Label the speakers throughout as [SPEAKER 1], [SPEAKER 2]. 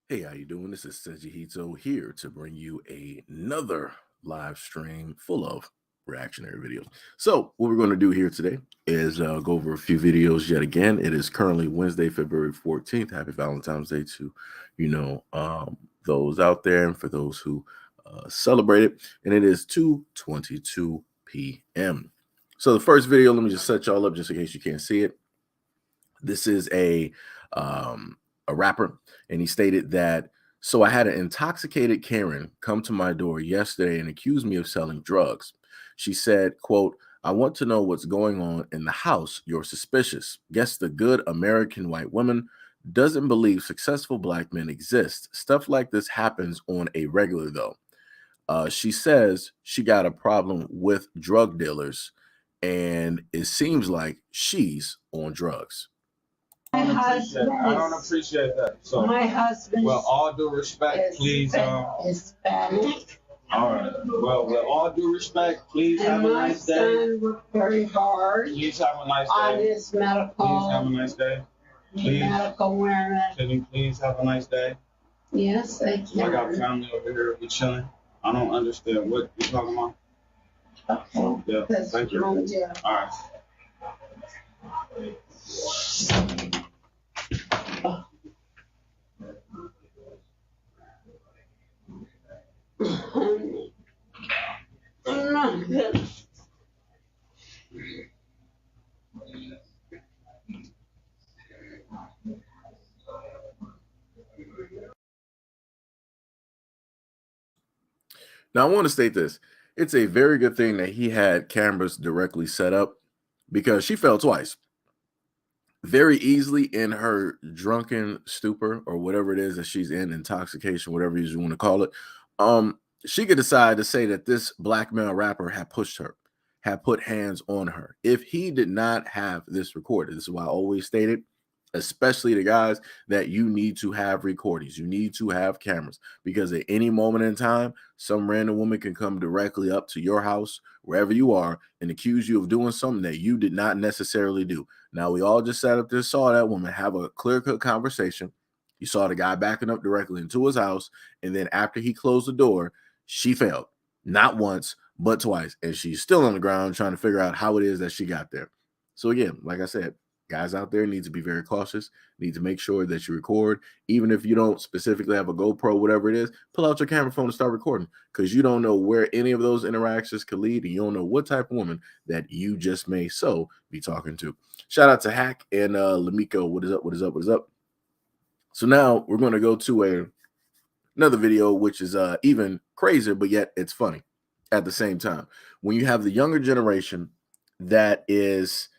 [SPEAKER 1] Hey, how you doing? This is Seji Hito here to bring you another live stream full of reactionary videos. So, what we're going to do here today is go over a few videos yet again. It is currently Wednesday, February 14th. Happy Valentine's Day to, those out there and for those who celebrate it. And it is 2:22 p.m. So, the first video, let me just set y'all up just in case you can't see it. This is a rapper, and he stated that, so I had an intoxicated Karen come to my door yesterday and accuse me of selling drugs. She said, quote, I want to know what's going on in the house. You're suspicious. Guess the good American white woman doesn't believe successful black men exist. Stuff like this happens on a regular, though. She says she got a problem with drug dealers, and it seems like she's on drugs.
[SPEAKER 2] I don't appreciate that. So
[SPEAKER 3] my husband.
[SPEAKER 2] Well, all due respect, please.
[SPEAKER 3] Hispanic.
[SPEAKER 2] All right. Well, with all due respect, please have a nice day.
[SPEAKER 3] My son worked very hard.
[SPEAKER 2] Please have a nice
[SPEAKER 3] on
[SPEAKER 2] day.
[SPEAKER 3] his medical.
[SPEAKER 2] Please have a nice day. Please.
[SPEAKER 3] Medical wearing.
[SPEAKER 2] Can you please have a nice day?
[SPEAKER 3] Yes, I can.
[SPEAKER 2] I got family over here. We chilling. I don't understand what you're talking about.
[SPEAKER 3] Okay.
[SPEAKER 2] Yeah. Thank you. All right.
[SPEAKER 3] I'm not good.
[SPEAKER 1] Now, I want to state this. It's a very good thing that he had cameras directly set up because she fell twice. Very easily in her drunken stupor or whatever it is that she's in, intoxication, whatever you want to call it. She could decide to say that this black male rapper had pushed her, had put hands on her. If he did not have this recorded, this is why I always stated, especially the guys, that you need to have recordings. You need to have cameras because at any moment in time, some random woman can come directly up to your house, wherever you are, and accuse you of doing something that you did not necessarily do. Now, we all just sat up there, saw that woman have a clear-cut conversation. You saw the guy backing up directly into his house, and then after he closed the door, she failed. Not once, but twice. And she's still on the ground trying to figure out how it is that she got there. So again, like I said, guys out there need to be very cautious, need to make sure that you record. Even if you don't specifically have a GoPro, whatever it is, pull out your camera phone and start recording because you don't know where any of those interactions could lead, and you don't know what type of woman that you just may so be talking to. Shout out to Hack and Lamiko. What is up? What is up? What is up? So now we're going to go to another video, which is even crazier, but yet it's funny at the same time. When you have the younger generation that is,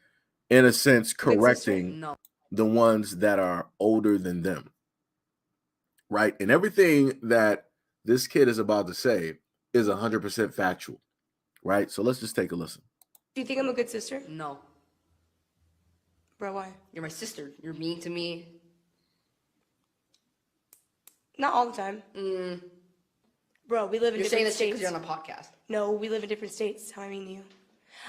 [SPEAKER 1] in a sense, correcting the ones that are older than them, right? And everything that this kid is about to say is 100% factual, right? So let's just take a listen.
[SPEAKER 4] Do you think I'm a good sister?
[SPEAKER 5] No.
[SPEAKER 4] Bro, why?
[SPEAKER 5] You're my sister. You're mean to me.
[SPEAKER 4] Not all the time. Bro, we live in
[SPEAKER 5] You're saying
[SPEAKER 4] different
[SPEAKER 5] this shit because
[SPEAKER 4] states.
[SPEAKER 5] you're on a podcast.
[SPEAKER 4] No, we live in different states. How I mean to you.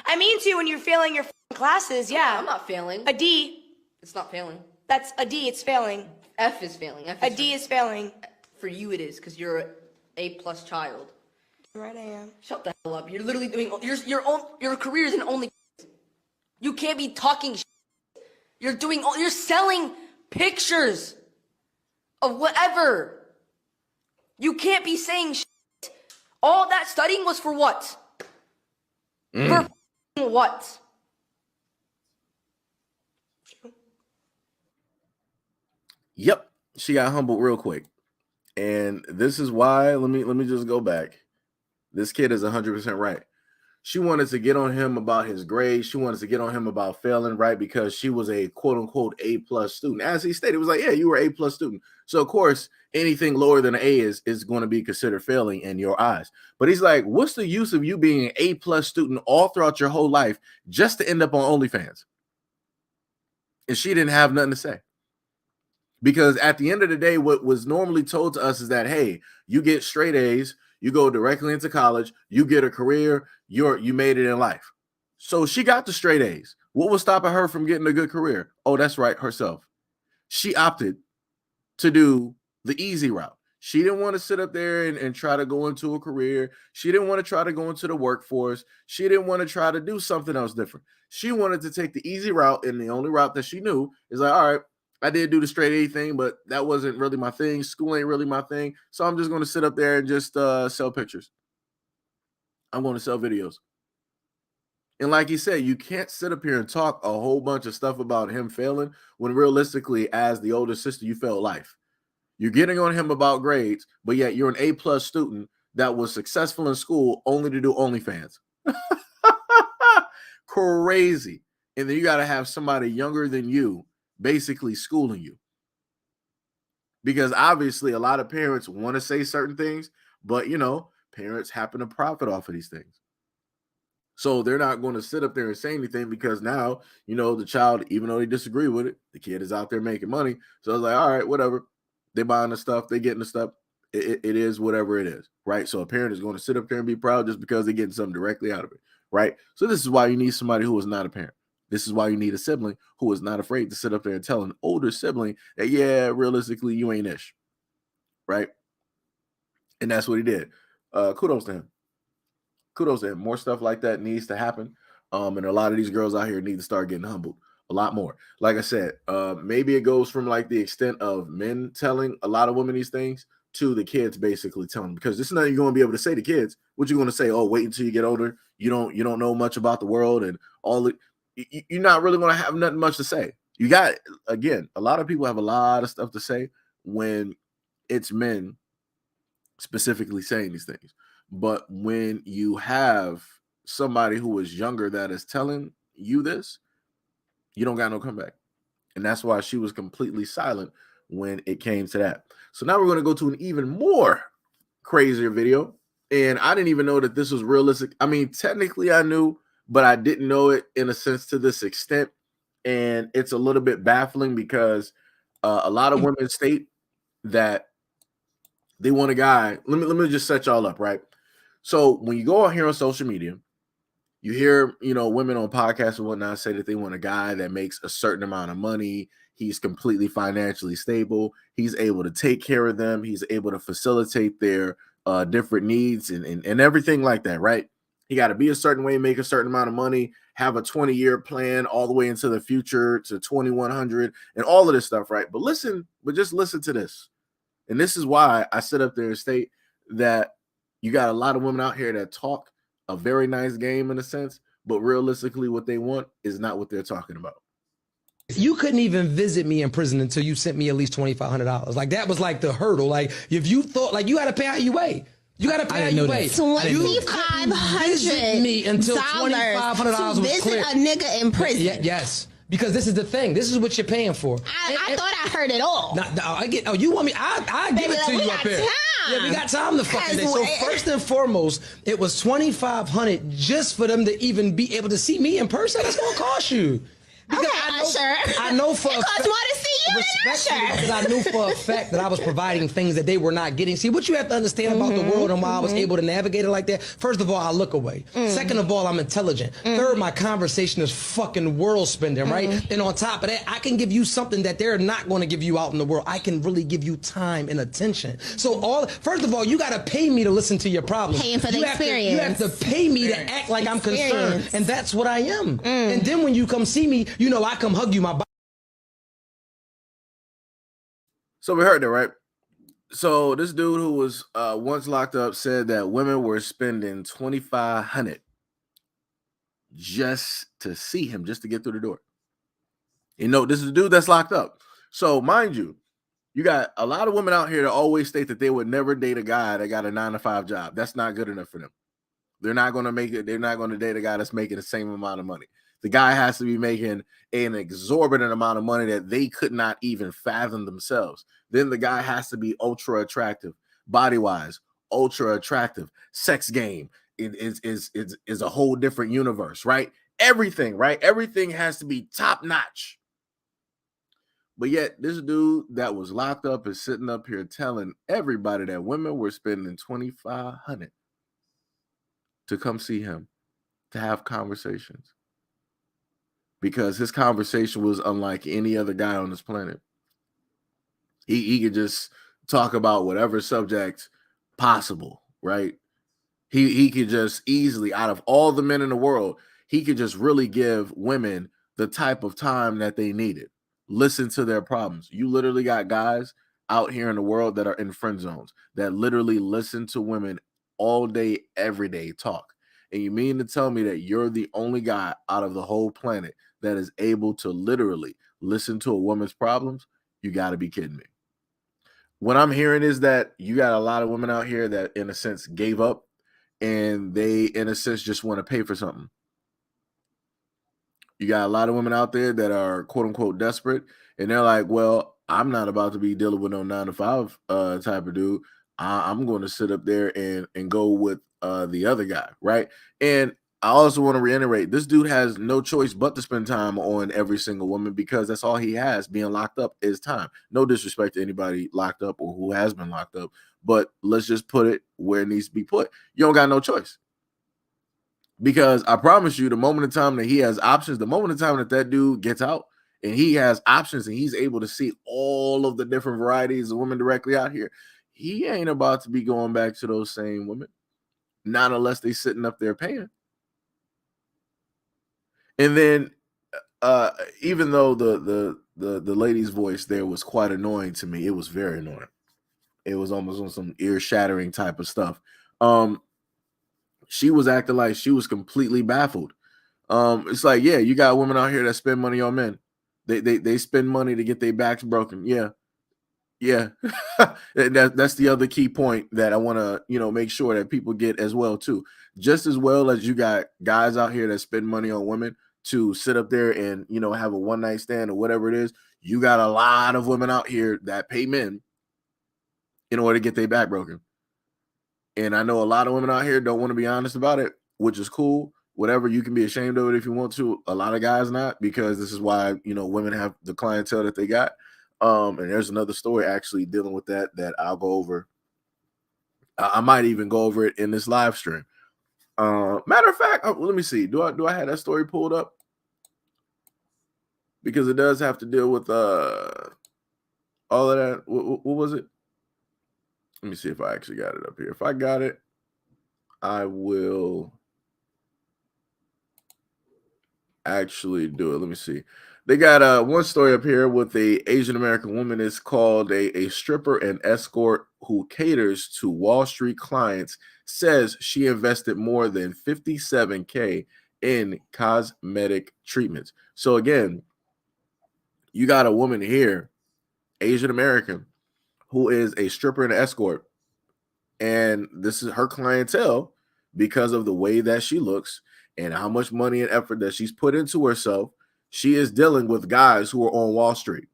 [SPEAKER 4] I mean to you when you're failing your classes, yeah.
[SPEAKER 5] I'm not failing.
[SPEAKER 4] A D.
[SPEAKER 5] It's not failing.
[SPEAKER 4] That's a D, it's failing.
[SPEAKER 5] F is failing.
[SPEAKER 4] A D is failing.
[SPEAKER 5] For you it is, because you're an A+ child.
[SPEAKER 4] Right, I am.
[SPEAKER 5] Shut the hell up. You're literally doing your career is in only. You can't be talking shit. You're selling pictures of whatever. You can't be saying shit. All that studying was for what? For what?
[SPEAKER 1] Yep, she got humbled real quick. And this is why, let me just go back. This kid is 100% right. She wanted to get on him about his grades. She wanted to get on him about failing, right? Because she was a quote-unquote A+ student. As he stated, it was like, yeah, you were A+ student. So, of course, anything lower than an A is going to be considered failing in your eyes. But he's like, what's the use of you being an A+ student all throughout your whole life just to end up on OnlyFans? And she didn't have nothing to say. Because at the end of the day, what was normally told to us is that, hey, you get straight A's, you go directly into college, you get a career, you made it in life. So she got the straight A's. What was stopping her from getting a good career? Oh, that's right, herself. She opted to do the easy route. She didn't want to sit up there and try to go into a career. She didn't want to try to go into the workforce. She didn't want to try to do something else different. She wanted to take the easy route, and the only route that she knew is like, all right, I did do the straight A thing, but that wasn't really my thing. School ain't really my thing. So I'm just going to sit up there and just sell pictures. I'm going to sell videos. And like you said, you can't sit up here and talk a whole bunch of stuff about him failing when realistically, as the older sister, you failed life. You're getting on him about grades, but yet you're an A+ student that was successful in school only to do OnlyFans. Crazy. And then you got to have somebody younger than you basically schooling you. Because obviously a lot of parents want to say certain things, but parents happen to profit off of these things. So they're not going to sit up there and say anything because now, the child, even though they disagree with it, the kid is out there making money. So it's like, all right, whatever. They buying the stuff, they getting the stuff. It is whatever it is, right? So a parent is going to sit up there and be proud just because they're getting something directly out of it, right? So this is why you need somebody who is not a parent. This is why you need a sibling who is not afraid to sit up there and tell an older sibling that, yeah, realistically, you ain't ish, right? And that's what he did. Kudos to him. Kudos to him. More stuff like that needs to happen. And a lot of these girls out here need to start getting humbled a lot more. Like I said, maybe it goes from like the extent of men telling a lot of women these things to the kids basically telling them, because this is nothing you're going to be able to say to kids. What you're going to say, oh, wait until you get older. You don't know much about the world and all the, you're not really going to have nothing much to say. You got, again, a lot of people have a lot of stuff to say when it's men specifically saying these things. But when you have somebody who is younger that is telling you this, you don't got no comeback. And that's why she was completely silent when it came to that. So now we're going to go to an even more crazier video. And I didn't even know that this was realistic. I mean, technically I knew, but I didn't know it in a sense to this extent. And it's a little bit baffling because a lot of women state that they want a guy. Let me just set y'all up, right? So when you go out here on social media, you hear, women on podcasts and whatnot say that they want a guy that makes a certain amount of money. He's completely financially stable. He's able to take care of them. He's able to facilitate their different needs and everything like that, right? He got to be a certain way, make a certain amount of money, have a 20-year plan all the way into the future to 2100 and all of this stuff, right? But just listen to this. And this is why I sit up there and state that you got a lot of women out here that talk a very nice game in a sense, but realistically what they want is not what they're talking about.
[SPEAKER 6] You couldn't even visit me in prison until you sent me at least $2,500. Like that was like the hurdle. Like if you thought like you got to pay out your way. You got to pay out your way.
[SPEAKER 7] $2,500
[SPEAKER 6] me until $2,500
[SPEAKER 7] to
[SPEAKER 6] was
[SPEAKER 7] visit
[SPEAKER 6] clear.
[SPEAKER 7] a nigga in prison.
[SPEAKER 6] Yes. Because this is the thing. This is what you're paying for.
[SPEAKER 7] I thought I heard it all.
[SPEAKER 6] You want me? I give it to you up here. Yeah, we got time to fucking day. So first and foremost, it was $2,500 just for them to even be able to see me in person. That's gonna cost you. Because I know for
[SPEAKER 7] it costs more to see you than Usher.
[SPEAKER 6] Because I knew for a fact that I was providing things that they were not getting. See, what you have to understand about the world and why I was able to navigate it like that, first of all, I look away. Second of all, I'm intelligent. Third, my conversation is fucking world spending, right? And on top of that, I can give you something that they're not going to give you out in the world. I can really give you time and attention. So first of all, you got to pay me to listen to your problems.
[SPEAKER 7] Paying for the experience.
[SPEAKER 6] You have to pay me to act like I'm concerned. And that's what I am. And then when you come see me, I come hug you, my body.
[SPEAKER 1] So we heard that, right? So this dude who was once locked up said that women were spending $2,500 just to see him, just to get through the door. This is a dude that's locked up. So mind you, you got a lot of women out here that always state that they would never date a guy that got a 9-to-5 job. That's not good enough for them. They're not going to make it. They're not going to date a guy that's making the same amount of money. The guy has to be making an exorbitant amount of money that they could not even fathom themselves. Then the guy has to be ultra attractive, body-wise, ultra attractive, sex game. It is a whole different universe, right? Everything, right? Everything has to be top notch. But yet this dude that was locked up is sitting up here telling everybody that women were spending $2,500 to come see him, to have conversations. Because his conversation was unlike any other guy on this planet. He could just talk about whatever subject possible, right? He could just easily, out of all the men in the world, he could just really give women the type of time that they needed. Listen to their problems. You literally got guys out here in the world that are in friend zones that literally listen to women all day, every day talk. And you mean to tell me that you're the only guy out of the whole planet that is able to literally listen to a woman's problems? You got to be kidding me. What I'm hearing is that you got a lot of women out here that, in a sense, gave up and they, in a sense, just want to pay for something. You got a lot of women out there that are quote unquote desperate, and they're like, well, I'm not about to be dealing with no 9-to-5 type of dude. I'm going to sit up there and go with the other guy, right? And I also want to reiterate, this dude has no choice but to spend time on every single woman because that's all he has. Being locked up is time. No disrespect to anybody locked up or who has been locked up, but let's just put it where it needs to be put. You don't got no choice. Because I promise you, the moment in time that he has options, the moment in time that that dude gets out and he has options and he's able to see all of the different varieties of women directly out here, he ain't about to be going back to those same women. Not unless they sitting up there paying. And then even though the lady's voice there was quite annoying to me, it was very annoying. It was almost on some ear-shattering type of stuff. She was acting like she was completely baffled. It's like, yeah, you got women out here that spend money on men. They spend money to get their backs broken. Yeah. That's the other key point that I want to, make sure that people get as well too. Just as well as you got guys out here that spend money on women to sit up there and, have a one night stand or whatever it is. You got a lot of women out here that pay men in order to get their back broken. And I know a lot of women out here don't want to be honest about it, which is cool. Whatever, you can be ashamed of it if you want to. A lot of guys not, because this is why, women have the clientele that they got. And there's another story actually dealing with that I'll go over. I might even go over it in this live stream. Matter of fact, let me see. Do I have that story pulled up? Because it does have to deal with all of that. What was it? Let me see if I actually got it up here. If I got it, I will actually do it. Let me see. They got one story up here with a Asian American woman. It's called a stripper and escort who caters to Wall Street clients, says she invested more than $57K in cosmetic treatments. So again, you got a woman here, Asian American, who is a stripper and escort, and this is her clientele because of the way that she looks and how much money and effort that she's put into herself. She is dealing with guys who are on Wall Street.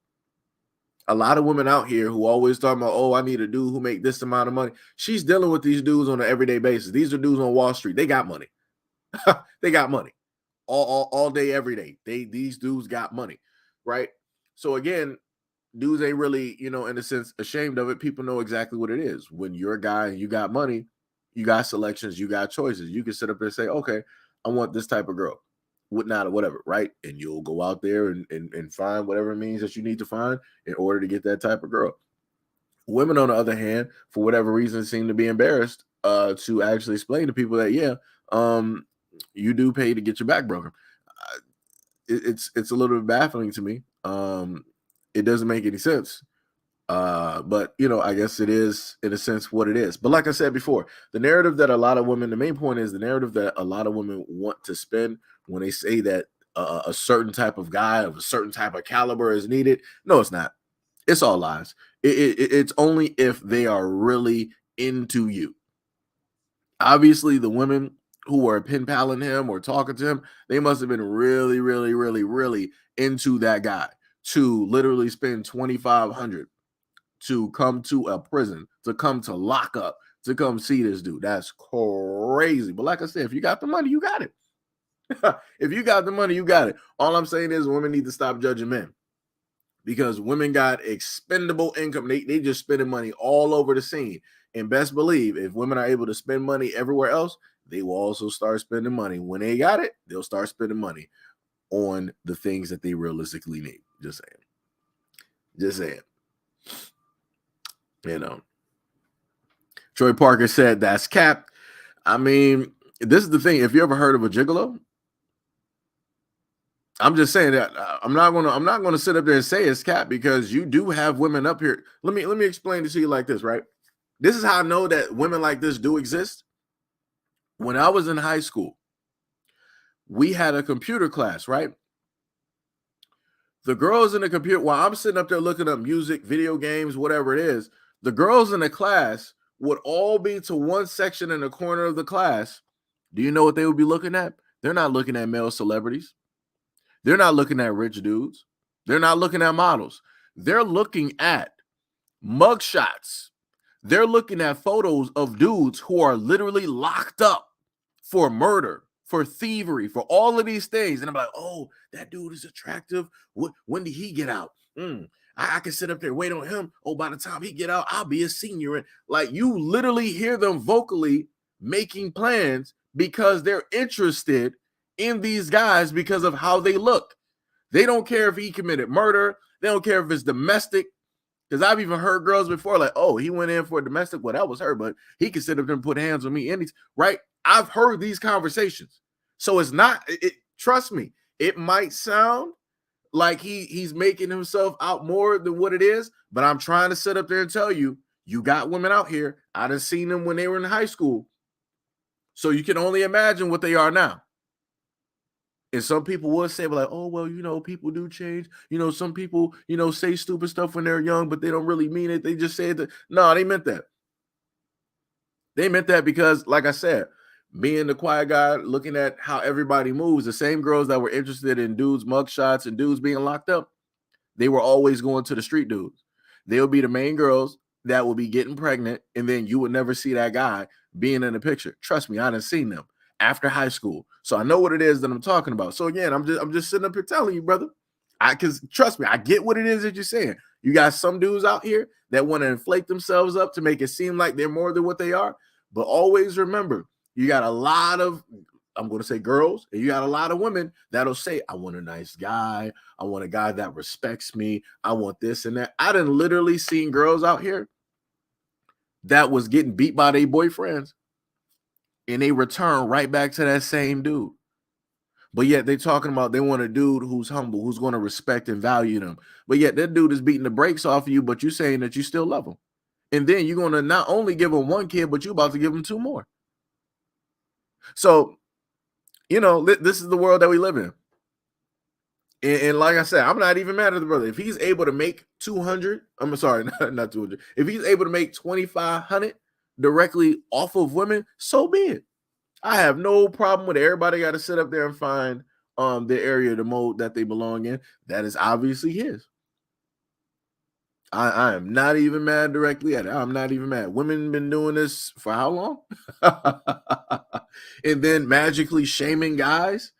[SPEAKER 1] A lot of women out here who always talking about, oh, I need a dude who make this amount of money. She's dealing with these dudes on an everyday basis. These are dudes on Wall Street. They got money. They got money all day, every day. These dudes got money, right? So again, dudes ain't really, in a sense, ashamed of it. People know exactly what it is. When you're a guy and you got money, you got selections, you got choices. You can sit up there and say, okay, I want this type of girl, whatnot, or whatever, right? And you'll go out there and find whatever it means that you need to find in order to get that type of girl. Women, on the other hand, for whatever reason, seem to be embarrassed to actually explain to people that, you do pay to get your back broken. It's a little bit baffling to me. It doesn't make any sense. But I guess it is, in a sense, what it is. But like I said before, the narrative that a lot of women, the main point is the narrative that a lot of women want to spin when they say that a certain type of guy of a certain type of caliber is needed. No, it's not. It's all lies. It's only if they are really into you. Obviously, the women who were pen paling him or talking to him, they must have been really, really, really, really into that guy to literally spend $2,500 to come to a prison, to come to lock up, to come see this dude. That's crazy. But like I said, if you got the money, you got it. If you got the money, you got it. All I'm saying is women need to stop judging men, because women got expendable income. They just spending money all over the scene. And best believe, if women are able to spend money everywhere else, they will also start spending money. When they got it, they'll start spending money on the things that they realistically need. Just saying. You know, Troy Parker said that's cap. I mean, this is the thing. If you ever heard of a gigolo, I'm just saying that I'm not gonna sit up there and say it's cap, because you do have women up here. Let me explain this to you like this, right? This is how I know that women like this do exist. When I was in high school, we had a computer class, right? The girls in the computer, while I'm sitting up there looking up music, video games, whatever it is, the girls in the class would all be to one section in the corner of the class. Do you know what they would be looking at? They're not looking at male celebrities. They're not looking at rich dudes. They're not looking at models. They're looking at mugshots. They're looking at photos of dudes who are literally locked up for murder, for thievery, for all of these things. And I'm like, oh, that dude is attractive. When did he get out? I can sit up there, wait on him. Oh, by the time he get out, I'll be a senior. And like, you literally hear them vocally making plans because they're interested in these guys because of how they look. They don't care if he committed murder. They don't care if it's domestic. Because I've even heard girls before like, oh, he went in for a domestic. Well, that was her, but he could sit up there and put hands on me. And right? I've heard these conversations. So it's not, trust me, it might sound like he's making himself out more than what it is, but I'm trying to sit up there and tell you, you got women out here. I done seen them when they were in high school. So you can only imagine what they are now. And some people will say, like, oh, well, you know, people do change. You know, some people, you know, say stupid stuff when they're young, but they don't really mean it. They just say it. No, they meant that. They meant that because, like I said, being the quiet guy, looking at how everybody moves, the same girls that were interested in dudes' mugshots and dudes being locked up, they were always going to the street dudes. They'll be the main girls that will be getting pregnant, and then you would never see that guy being in the picture. Trust me, I done seen them after high school. So I know what it is that I'm talking about. So again, I'm just sitting up here telling you, brother. Because trust me, I get what it is that you're saying. You got some dudes out here that want to inflate themselves up to make it seem like they're more than what they are. But always remember, you got a lot of, I'm going to say girls, and you got a lot of women that'll say, I want a nice guy. I want a guy that respects me. I want this and that. I done literally seen girls out here that was getting beat by their boyfriends, and they return right back to that same dude. But yet they talking about they want a dude who's humble, who's going to respect and value them. But yet that dude is beating the brakes off of you, but you saying that you still love him. And then you're going to not only give him one kid, but you're about to give him two more. So, you know, this is the world that we live in. And like I said, I'm not even mad at the brother. If he's able to make 200, I'm sorry, not 200. If he's able to make 2,500 directly off of women, so be it. I have no problem with it. Everybody got to sit up there and find the area, the mode that they belong in. That is obviously his. I am not even mad directly at it. I'm not even mad. Women been doing this for how long? And then magically shaming guys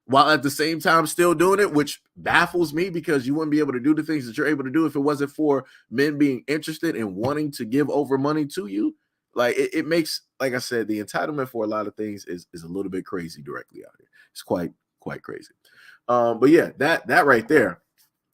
[SPEAKER 1] while at the same time still doing it, which baffles me because you wouldn't be able to do the things that you're able to do if it wasn't for men being interested in wanting to give over money to you. Like it makes, like I said, the entitlement for a lot of things is a little bit crazy directly out here. It's quite crazy. But yeah, that right there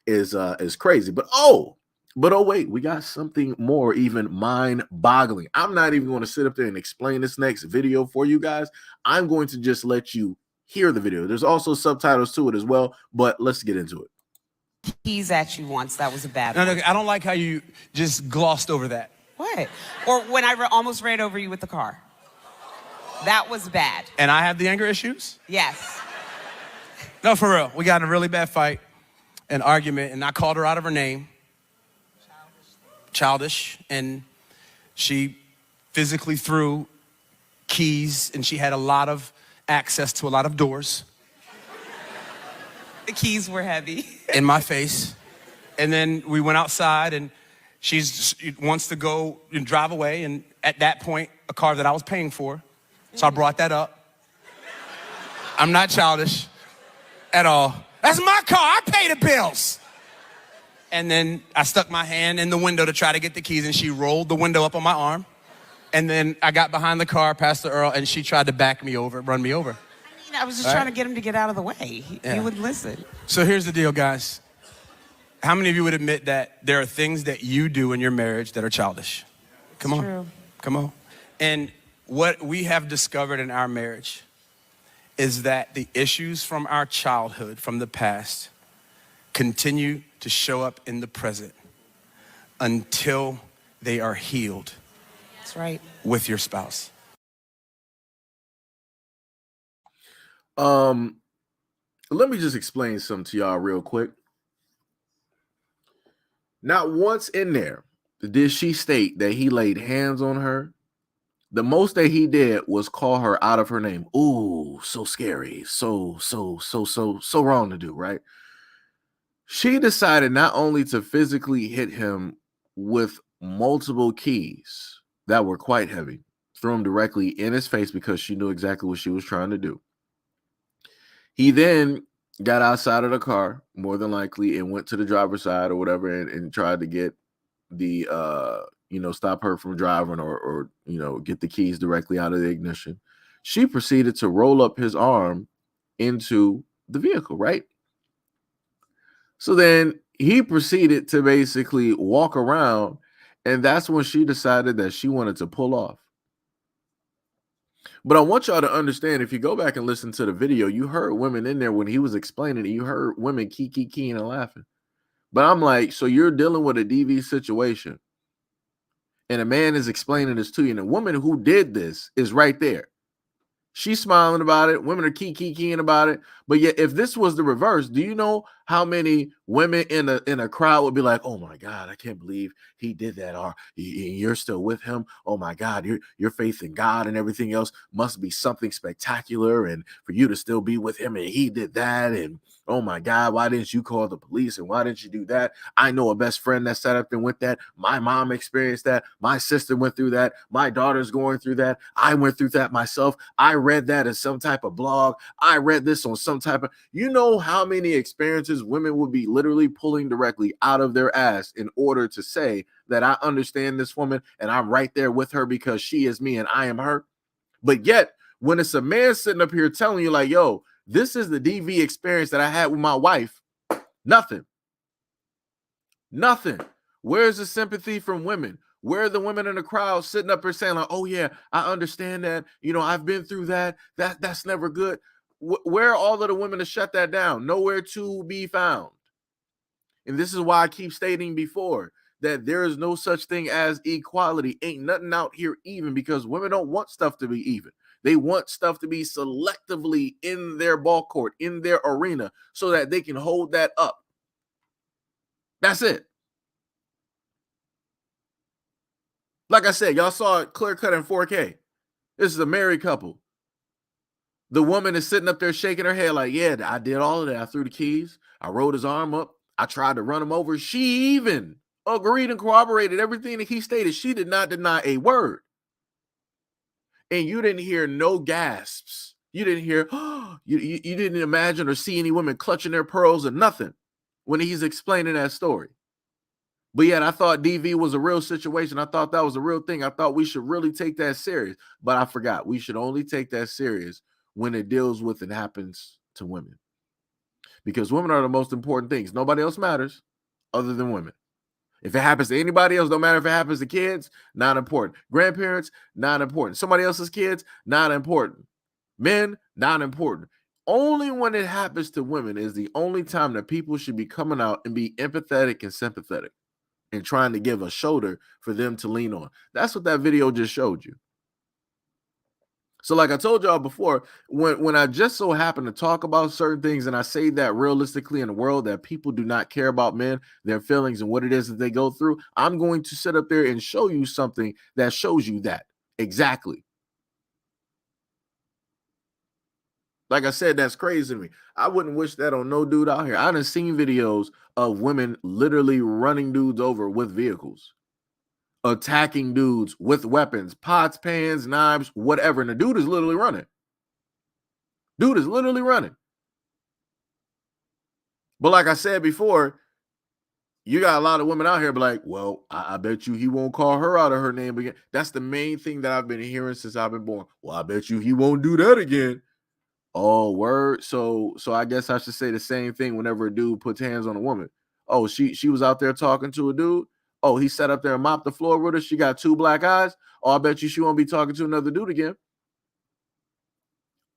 [SPEAKER 1] is crazy. But wait, we got something more even mind-boggling. I'm not even going to sit up there and explain this next video for you guys. I'm going to just let you hear the video. There's also subtitles to it as well, but let's get into it.
[SPEAKER 8] Keys at you once. That was a bad one.
[SPEAKER 9] No, I don't like how you just glossed over that.
[SPEAKER 8] What? Or when I almost ran over you with the car. That was bad.
[SPEAKER 9] And I have the anger issues?
[SPEAKER 8] Yes.
[SPEAKER 9] No, for real. We got in a really bad fight, an argument, and I called her out of her name. Childish. And she physically threw keys, and she had a lot of access to a lot of doors.
[SPEAKER 8] The keys were heavy.
[SPEAKER 9] In my face. And then we went outside, and she wants to go and drive away. And at that point, a car that I was paying for. So I brought that up. I'm not childish at all. That's my car. I pay the bills. And then I stuck my hand in the window to try to get the keys, and she rolled the window up on my arm. And then I got behind the car, Pastor Earl, and she tried to back me over, run me over.
[SPEAKER 8] I mean, I was just trying to get him to get out of the way. He wouldn't listen.
[SPEAKER 9] So here's the deal, guys. How many of you would admit that there are things that you do in your marriage that are childish? Come on.
[SPEAKER 8] True.
[SPEAKER 9] Come on. And what we have discovered in our marriage is that the issues from our childhood, from the past, continue to show up in the present until they are healed
[SPEAKER 8] That's right.
[SPEAKER 9] with your spouse.
[SPEAKER 1] Let me just explain something to y'all real quick. Not once in there did she state that he laid hands on her. The most that he did was call her out of her name. Ooh, so scary. So wrong to do, right? She decided not only to physically hit him with multiple keys that were quite heavy, threw him directly in his face because she knew exactly what she was trying to do. He then got outside of the car, more than likely, and went to the driver's side or whatever and tried to get the stop her from driving or get the keys directly out of the ignition. She proceeded to roll up his arm into the vehicle, right? So then he proceeded to basically walk around, and that's when she decided that she wanted to pull off. But I want y'all to understand, if you go back and listen to the video, you heard women in there when he was explaining it, you heard women keying and laughing. But I'm like, so you're dealing with a DV situation, and a man is explaining this to you, and the woman who did this is right there. She's smiling about it. Women are keying about it. But yet, if this was the reverse, do you know how many women in a crowd would be like, "Oh my God, I can't believe he did that," or "You're still with him? Oh my God, your faith in God and everything else must be something spectacular, and for you to still be with him, and he did that, and oh my God, why didn't you call the police, and why didn't you do that? I know a best friend that sat up and went that. My mom experienced that. My sister went through that. My daughter's going through that. I went through that myself. I read that in some type of blog. I read this on some type of," you know how many experiences women would be literally pulling directly out of their ass in order to say that I understand this woman and I'm right there with her because she is me and I am her. But yet, when it's a man sitting up here telling you like, "Yo, this is the DV experience that I had with my wife," nothing. Where's the sympathy from women? Where are the women in the crowd sitting up here saying like, "Oh yeah, I understand that. I've been through that. That's never good." Where are all of the women to shut that down? Nowhere to be found. And this is why I keep stating before that there is no such thing as equality. Ain't nothing out here even, because women don't want stuff to be even. They want stuff to be selectively in their ball court, in their arena, so that they can hold that up. That's it. Like I said, y'all saw it clear cut in 4K. This is a married couple. The woman is sitting up there shaking her head like, "Yeah, I did all of that. I threw the keys. I rolled his arm up. I tried to run him over." She even agreed and corroborated everything that he stated. She did not deny a word. And you didn't hear no gasps. You didn't hear, you didn't imagine or see any women clutching their pearls or nothing when he's explaining that story. But yet I thought DV was a real situation. I thought that was a real thing. I thought we should really take that serious. But I forgot. We should only take that serious when it deals with and happens to women. Because women are the most important things. Nobody else matters other than women. If it happens to anybody else, don't matter if it happens to kids, not important. Grandparents, not important. Somebody else's kids, not important. Men, not important. Only when it happens to women is the only time that people should be coming out and be empathetic and sympathetic and trying to give a shoulder for them to lean on. That's what that video just showed you. So like I told y'all before, when I just so happen to talk about certain things and I say that realistically in a world that people do not care about men, their feelings, and what it is that they go through, I'm going to sit up there and show you something that shows you that. Exactly. Like I said, that's crazy to me. I wouldn't wish that on no dude out here. I done seen videos of women literally running dudes over with vehicles, attacking dudes with weapons, pots, pans, knives, whatever. And the dude is literally running. But like I said before, you got a lot of women out here be like, "Well, I bet you he won't call her out of her name again." That's the main thing that I've been hearing since I've been born. "Well, I bet you he won't do that again." Oh, word. So I guess I should say the same thing whenever a dude puts hands on a woman. Oh, she was out there talking to a dude. Oh, he sat up there and mopped the floor with her. She got 2 black eyes. Oh, I bet you she won't be talking to another dude again.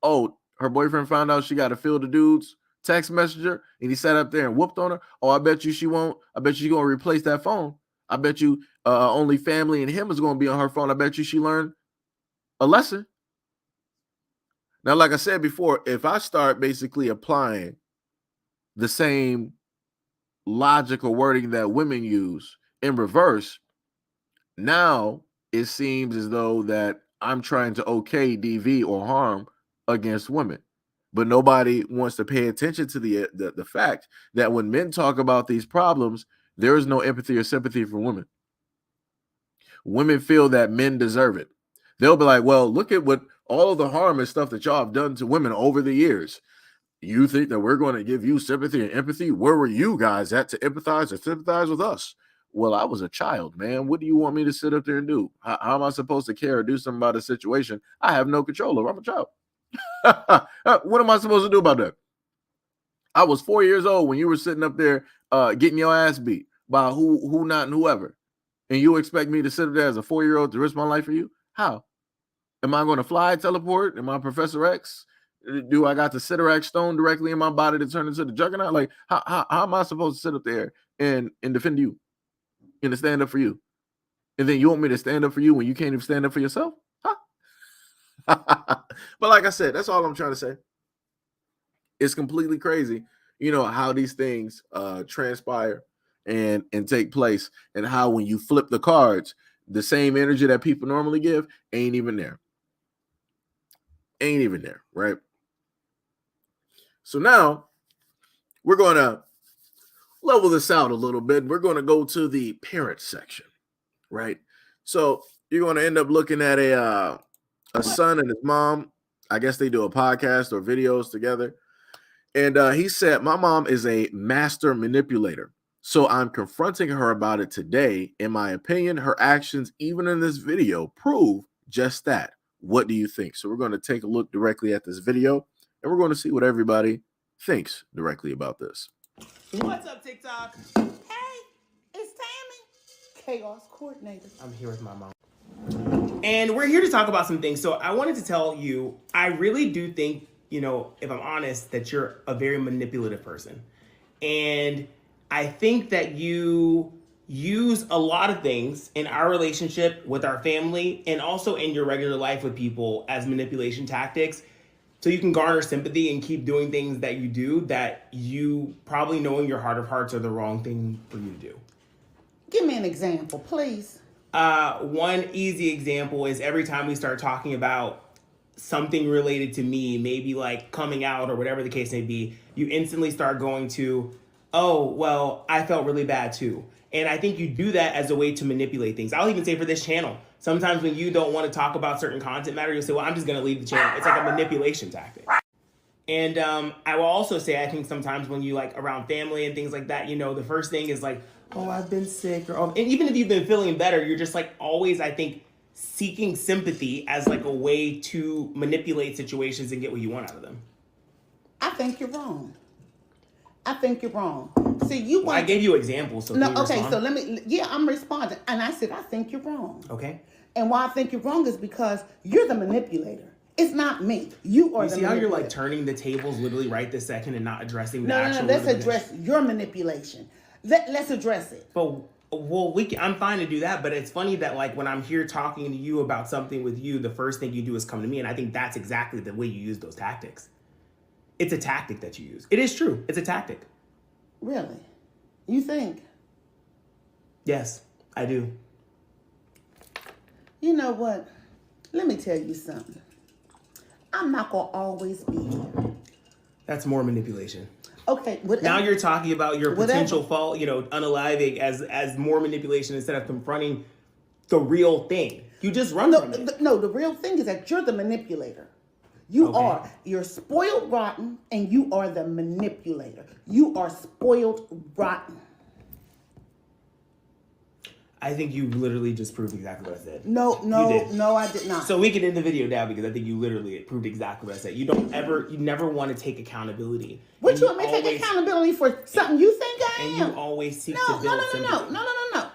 [SPEAKER 1] Oh, her boyfriend found out she got a Field of Dudes text messenger and he sat up there and whooped on her. Oh, I bet you she won't. I bet you she's going to replace that phone. I bet you only family and him is going to be on her phone. I bet you she learned a lesson. Now, like I said before, if I start basically applying the same logical wording that women use in reverse, now it seems as though that I'm trying to okay DV or harm against women. But nobody wants to pay attention to the fact that when men talk about these problems, there is no empathy or sympathy for women. Women feel that men deserve it. They'll be like, well, look at what all of the harm and stuff that y'all have done to women over the years. You think that we're going to give you sympathy and empathy? Where were you guys at to empathize or sympathize with us? Well, I was a child, man. What do you want me to sit up there and do? How am I supposed to care or do something about a situation I have no control over? I'm a child. What am I supposed to do about that? I was 4 years old when you were sitting up there getting your ass beat by who not and whoever. And you expect me to sit there as a 4-year-old to risk my life for you? How? Am I going to fly, teleport? Am I Professor X? Do I got the Sidorak stone directly in my body to turn into the Juggernaut? Like, how am I supposed to sit up there and defend you and to stand up for you? And then you want me to stand up for you when you can't even stand up for yourself? Huh? But like I said, that's all I'm trying to say. It's completely crazy, you know, how these things transpire and take place, and how when you flip the cards, the same energy that people normally give ain't even there. Ain't even there, right? So now we're going to level this out a little bit. We're going to go to the parent section, right? So you're going to end up looking at a son and his mom. I guess they do a podcast or videos together. And he said, my mom is a master manipulator. So I'm confronting her about it today. In my opinion, her actions, even in this video, prove just that. What do you think? So we're going to take a look directly at this video, and we're going to see what everybody thinks directly about this.
[SPEAKER 10] What's up, TikTok?
[SPEAKER 11] Hey, it's Tammy, Chaos Coordinator.
[SPEAKER 10] I'm here with my mom. And we're here to talk about some things. So I wanted to tell you, I really do think, you know, if I'm honest, that you're a very manipulative person. And I think that you use a lot of things in our relationship with our family and also in your regular life with people as manipulation tactics. So you can garner sympathy and keep doing things that you do that you probably know in your heart of hearts are the wrong thing for you to do.
[SPEAKER 11] Give me an example, please.
[SPEAKER 10] One easy example is every time we start talking about something related to me, maybe like coming out or whatever the case may be, you instantly start going to, oh, well, I felt really bad too. And I think you do that as a way to manipulate things. I'll even say for this channel, sometimes when you don't want to talk about certain content matter, you'll say, well, I'm just going to leave the channel. It's like a manipulation tactic. And I will also say, I think sometimes when you like around family and things like that, you know, the first thing is like, oh, I've been sick. Or, and even if you've been feeling better, you're just like always, I think, seeking sympathy as like a way to manipulate situations and get what you want out of them.
[SPEAKER 11] I think you're wrong. I think you're wrong. See, you
[SPEAKER 10] well, I gave you examples. So
[SPEAKER 11] no, okay, so let me, I'm responding. And I said, I think you're wrong.
[SPEAKER 10] Okay.
[SPEAKER 11] And why I think you're wrong is because you're the manipulator. It's not me. You are the manipulator.
[SPEAKER 10] You see how you're like turning the tables literally right this second and not addressing the actual
[SPEAKER 11] No, let's address your manipulation. Let's address it.
[SPEAKER 10] But, well, I'm fine to do that, but it's funny that like when I'm here talking to you about something with you, the first thing you do is come to me, and I think that's exactly the way you use those tactics. It's a tactic that you use. It is true. It's a tactic.
[SPEAKER 11] Really? You think?
[SPEAKER 10] Yes, I do.
[SPEAKER 11] You know what? Let me tell you something. I'm not going to always be here.
[SPEAKER 10] That's more manipulation.
[SPEAKER 11] Okay.
[SPEAKER 10] Now you're talking about your potential fault, you know, unaliving as more manipulation instead of confronting the real thing. You just run from it.
[SPEAKER 11] No, the real thing is that you're the manipulator. You are. You're spoiled rotten, and you are the manipulator. You are spoiled rotten.
[SPEAKER 10] I think you literally just proved exactly what I said.
[SPEAKER 11] No, I did not.
[SPEAKER 10] So we can end the video now because I think you literally proved exactly what I said. You never want to take accountability.
[SPEAKER 11] What you want me to take accountability for something you think I am?
[SPEAKER 10] And you always seek to build sympathy.
[SPEAKER 11] No.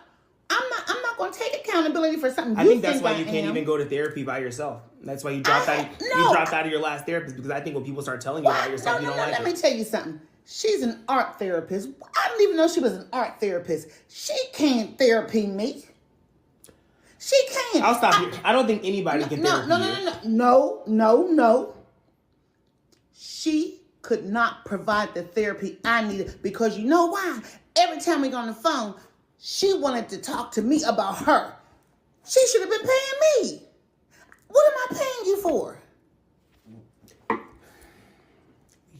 [SPEAKER 11] going to take accountability for something
[SPEAKER 10] I
[SPEAKER 11] you
[SPEAKER 10] think that's why you
[SPEAKER 11] I
[SPEAKER 10] can't
[SPEAKER 11] am.
[SPEAKER 10] even go to therapy by yourself. That's why you dropped out of your last therapist, because I think when people start telling you about yourself, you don't like
[SPEAKER 11] Let
[SPEAKER 10] it.
[SPEAKER 11] me tell you something. She's an art therapist. I didn't even know she was an art therapist. She can't therapy me. She can't.
[SPEAKER 10] I'll stop you. I don't think anybody can therapy you.
[SPEAKER 11] No. She could not provide the therapy I needed, because you know why? Every time we got on the phone, she wanted to talk to me about her. She should have been paying me. What am I paying you for?
[SPEAKER 10] You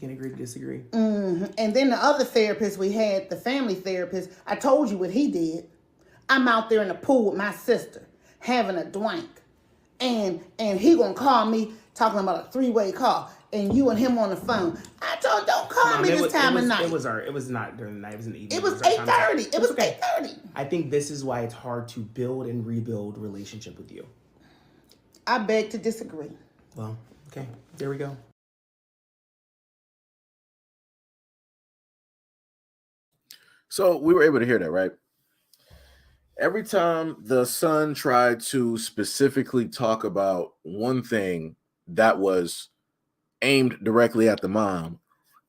[SPEAKER 10] can agree to disagree.
[SPEAKER 11] Mm-hmm. And then the other therapist we had, the family therapist, I told you what he did. I'm out there in the pool with my sister, having a dwank. And he gonna call me talking about a 3-way call. And you and him on the phone. I told him, don't call me this time of night.
[SPEAKER 10] It was not during the night. It was in the evening.
[SPEAKER 11] It was 8:30. It was 8:30.
[SPEAKER 10] I think this is why it's hard to build and rebuild relationship with you.
[SPEAKER 11] I beg to disagree.
[SPEAKER 10] Well, okay. There we go.
[SPEAKER 1] So we were able to hear that, right? Every time the son tried to specifically talk about one thing that was aimed directly at the mom,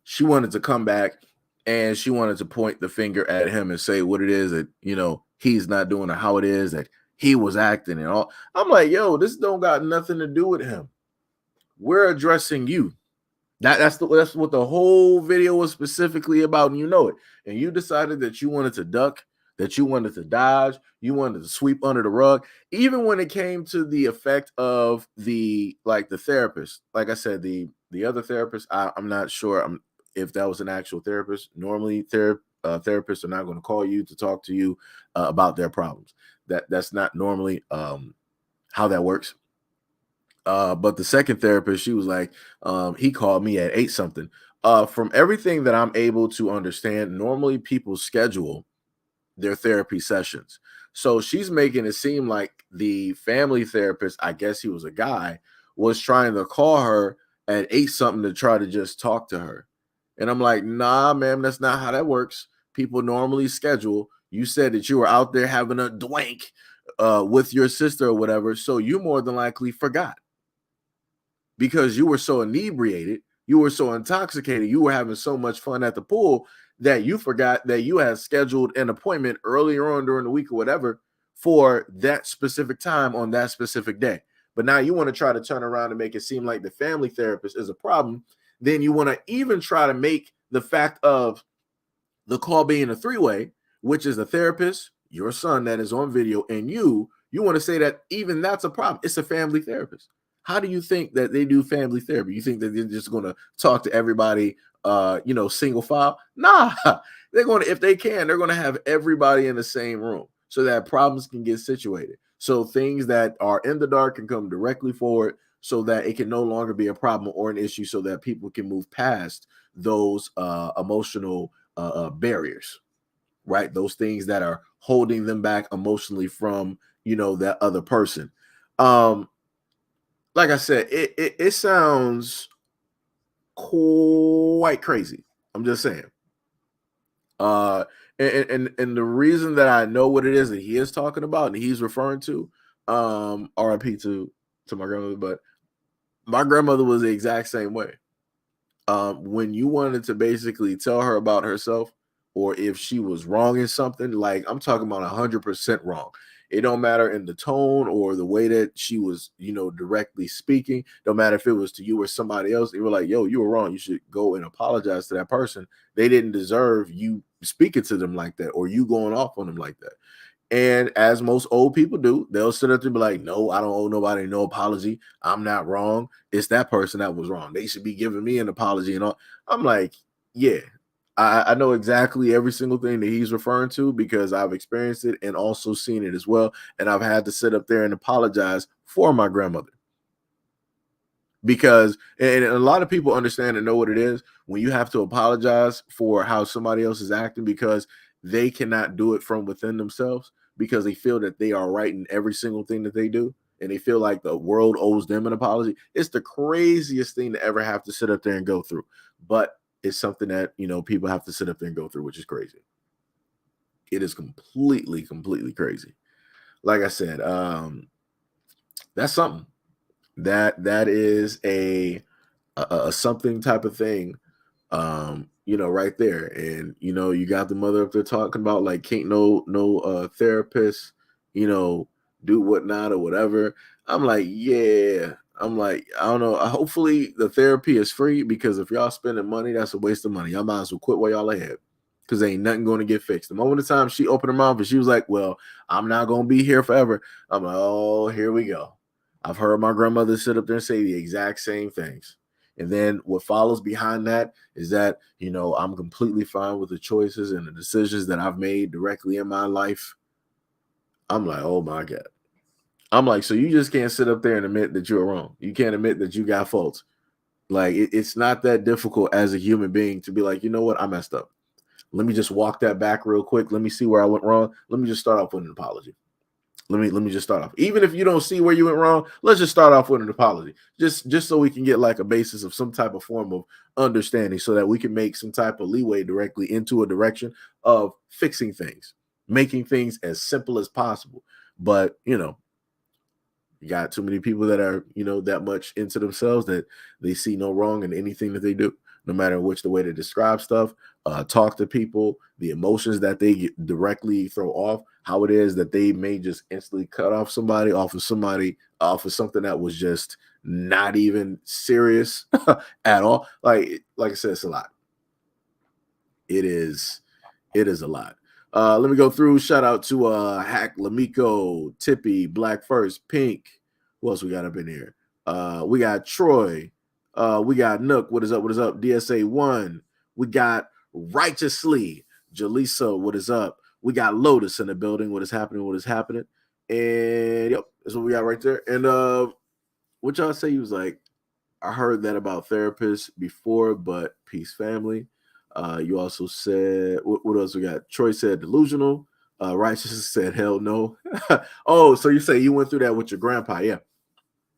[SPEAKER 1] she wanted to come back and she wanted to point the finger at him and say what it is that, you know, he's not doing or how it is that he was acting and all. I'm like, yo, this don't got nothing to do with him. We're addressing you. That's what the whole video was specifically about, and you know it. And you decided that you wanted to duck, that you wanted to dodge, you wanted to sweep under the rug. Even when it came to the effect of the therapist, like I said, the other therapist, I'm not sure if that was an actual therapist. Normally, therapists are not going to call you to talk to you about their problems. That's not normally how that works. But the second therapist, she was like, he called me at 8 something. From everything that I'm able to understand, normally people schedule their therapy sessions. So she's making it seem like the family therapist, I guess he was a guy, was trying to call her at 8 something to try to just talk to her. And I'm like, nah, ma'am, that's not how that works. People normally schedule. You said that you were out there having a dwank with your sister or whatever. So you more than likely forgot. Because you were so inebriated, you were so intoxicated, you were having so much fun at the pool that you forgot that you had scheduled an appointment earlier on during the week or whatever for that specific time on that specific day. But now you want to try to turn around and make it seem like the family therapist is a problem. Then you want to even try to make the fact of the call being a 3-way, which is a therapist, your son that is on video, and you want to say that even that's a problem. It's a family therapist. How do you think that they do family therapy? You think that they're just going to talk to everybody, single file? Nah, they're going to, if they can, they're going to have everybody in the same room so that problems can get situated. So things that are in the dark can come directly forward so that it can no longer be a problem or an issue so that people can move past those emotional barriers, right? Those things that are holding them back emotionally from, that other person. Like I said, it sounds quite crazy. I'm just saying. And the reason that I know what it is that he is talking about and he's referring to, RIP to my grandmother, but my grandmother was the exact same way. When you wanted to basically tell her about herself, or if she was wrong in something, like I'm talking about 100% wrong. It don't matter in the tone or the way that she was, directly speaking. Don't matter if it was to you or somebody else. They were like, yo, you were wrong. You should go and apologize to that person. They didn't deserve you speaking to them like that or you going off on them like that. And as most old people do, they'll sit up there and be like, no, I don't owe nobody no apology. I'm not wrong. It's that person that was wrong. They should be giving me an apology and all. I'm like, yeah. I know exactly every single thing that he's referring to because I've experienced it and also seen it as well. And I've had to sit up there and apologize for my grandmother. Because, and a lot of people understand and know what it is when you have to apologize for how somebody else is acting because they cannot do it from within themselves because they feel that they are right in every single thing that they do. And they feel like the world owes them an apology. It's the craziest thing to ever have to sit up there and go through. But it's something that, people have to sit up there and go through, which is crazy. It is completely, completely crazy. like I said, that's something. That is a something type of thing, right there. And you got the mother up there talking about like can't no therapist, do whatnot or whatever. I'm like, yeah. I'm like, I don't know. Hopefully the therapy is free, because if y'all spending money, that's a waste of money. Y'all might as well quit while y'all ahead, because ain't nothing going to get fixed. The moment of time she opened her mouth and she was like, well, I'm not going to be here forever. I'm like, oh, here we go. I've heard my grandmother sit up there and say the exact same things. And then what follows behind that is that, I'm completely fine with the choices and the decisions that I've made directly in my life. I'm like, oh my God. I'm like, so you just can't sit up there and admit that you're wrong. You can't admit that you got faults. Like, it's not that difficult as a human being to be like, you know what? I messed up. Let me just walk that back real quick. Let me see where I went wrong. Let me just start off with an apology. Let me just start off. Even if you don't see where you went wrong, let's just start off with an apology. Just so we can get like a basis of some type of form of understanding, so that we can make some type of leeway directly into a direction of fixing things, making things as simple as possible. But, you got too many people that are, that much into themselves that they see no wrong in anything that they do, no matter which the way to describe stuff, talk to people, the emotions that they directly throw off, how it is that they may just instantly cut off somebody off of something that was just not even serious at all. Like I said, it's a lot. It is a lot. Let me go through. Shout out to Hack, Lamiko, Tippy, Black First, Pink. Who else we got up in here? We got Troy. We got Nook. What is up? What is up? DSA 1. We got Righteously. Jaleesa, what is up? We got Lotus in the building. What is happening? What is happening? And yep, that's what we got right there. And what y'all say? He was like, I heard that about therapists before, but peace family. You also said, what else we got? Troy said delusional. Righteous said hell no. Oh, so you say you went through that with your grandpa? Yeah.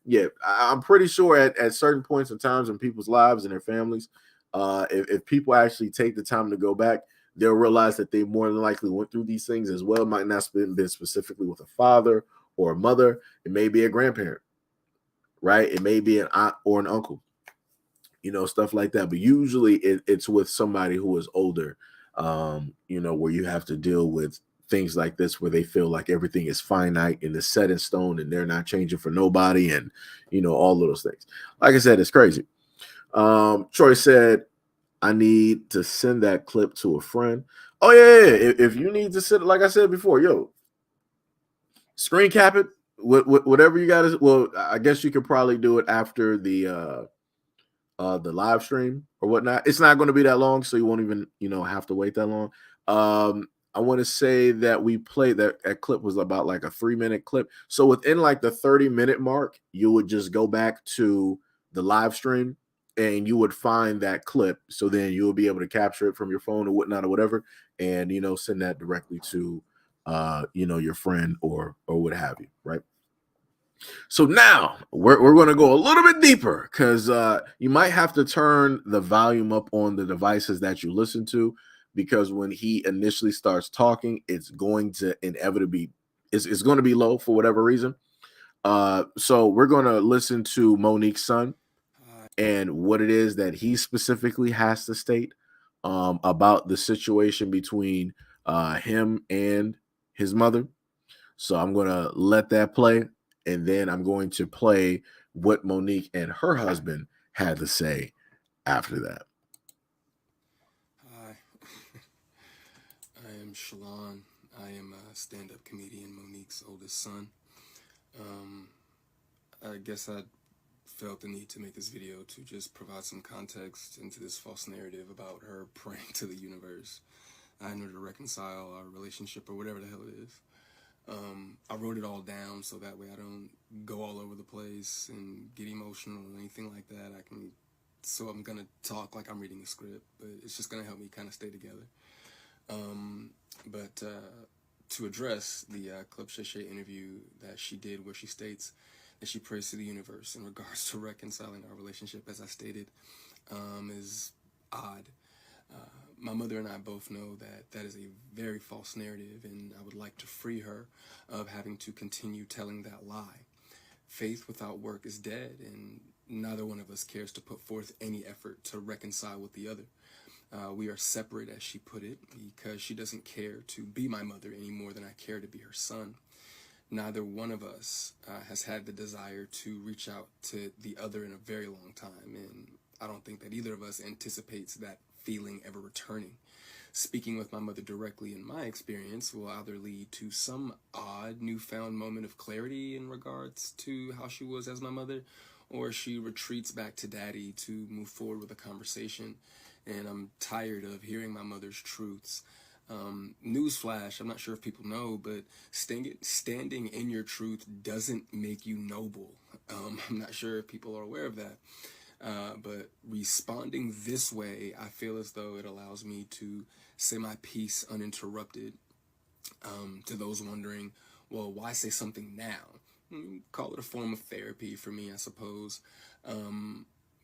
[SPEAKER 1] Yeah, I'm pretty sure at certain points in times in people's lives and their families, if people actually take the time to go back, they'll realize that they more than likely went through these things as well. It might not have been specifically with a father or a mother. It may be a grandparent, right? It may be an aunt or an uncle, stuff like that. But usually it's with somebody who is older, where you have to deal with things like this, where they feel like everything is finite and is set in stone and they're not changing for nobody. And, all of those things. Like I said, it's crazy. Troy said, I need to send that clip to a friend. Oh, yeah. If you need to send, like I said before, screen cap it, whatever you got. Well, I guess you could probably do it after the live stream or whatnot. It's not going to be that long, so you won't even, have to wait that long. I want to say that we played that clip was about like a 3-minute clip. So within like the 30-minute mark, you would just go back to the live stream and you would find that clip. So then you will be able to capture it from your phone or whatnot or whatever, and send that directly to your friend or what have you, right? So now we're going to go a little bit deeper, because you might have to turn the volume up on the devices that you listen to, because when he initially starts talking, it's going to inevitably it's going to be low for whatever reason. So we're going to listen to Monique's son and what it is that he specifically has to state about the situation between him and his mother. So I'm going to let that play, and then I'm going to play what Monique and her husband had to say after that.
[SPEAKER 12] Hi, I am Shalon. I am a stand-up comedian, Monique's oldest son. I guess I felt the need to make this video to just provide some context into this false narrative about her praying to the universe in order to reconcile our relationship or whatever the hell it is. I wrote it all down so that way I don't go all over the place and get emotional or anything like that. So I'm gonna talk like I'm reading a script, but it's just gonna help me kind of stay together. But to address the Club Shay Shay interview that she did, where she states that she prays to the universe in regards to reconciling our relationship, as I stated, is odd. My mother and I both know that that is a very false narrative, and I would like to free her of having to continue telling that lie. Faith without work is dead, and neither one of us cares to put forth any effort to reconcile with the other. We are separate, as she put it, because she doesn't care to be my mother any more than I care to be her son. Neither one of us has had the desire to reach out to the other in a very long time, and I don't think that either of us anticipates that feeling ever returning. Speaking with my mother directly, in my experience, will either lead to some odd newfound moment of clarity in regards to how she was as my mother, or she retreats back to daddy to move forward with a conversation. And I'm tired of hearing my mother's truths. Newsflash, I'm not sure if people know, but standing in your truth doesn't make you noble. I'm not sure if people are aware of that. But responding this way, I feel as though it allows me to say my piece uninterrupted. To those wondering, well, why say something now? Call it a form of therapy for me, I suppose.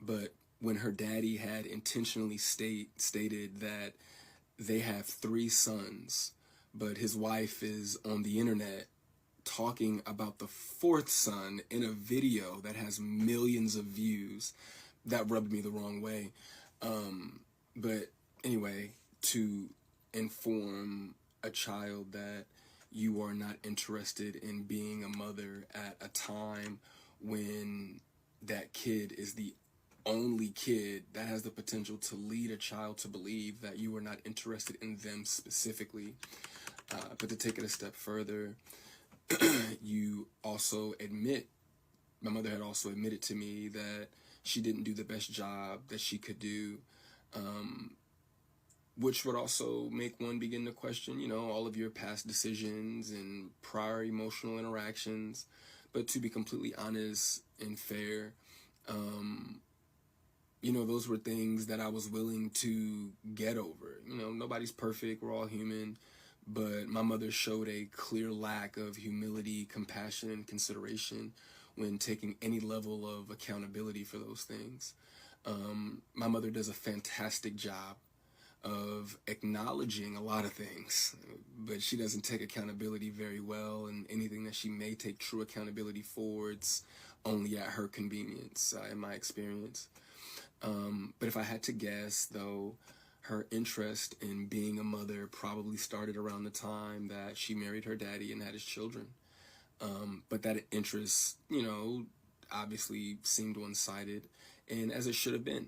[SPEAKER 12] But when her daddy had intentionally stated that they have 3 sons, but his wife is on the internet talking about the 4th son in a video that has millions of views, that rubbed me the wrong way. But anyway, to inform a child that you are not interested in being a mother at a time when that kid is the only kid that has the potential to lead a child to believe that you are not interested in them specifically. But to take it a step further, you also admit, my mother had also admitted to me that she didn't do the best job that she could do, which would also make one begin to question, all of your past decisions and prior emotional interactions. But to be completely honest and fair, those were things that I was willing to get over. Nobody's perfect, we're all human, but my mother showed a clear lack of humility, compassion, and consideration when taking any level of accountability for those things. My mother does a fantastic job of acknowledging a lot of things, but she doesn't take accountability very well, and anything that she may take true accountability for, it's only at her convenience, in my experience. But if I had to guess, though, her interest in being a mother probably started around the time that she married her daddy and had his children. But that interest, obviously seemed one-sided, and as it should have been.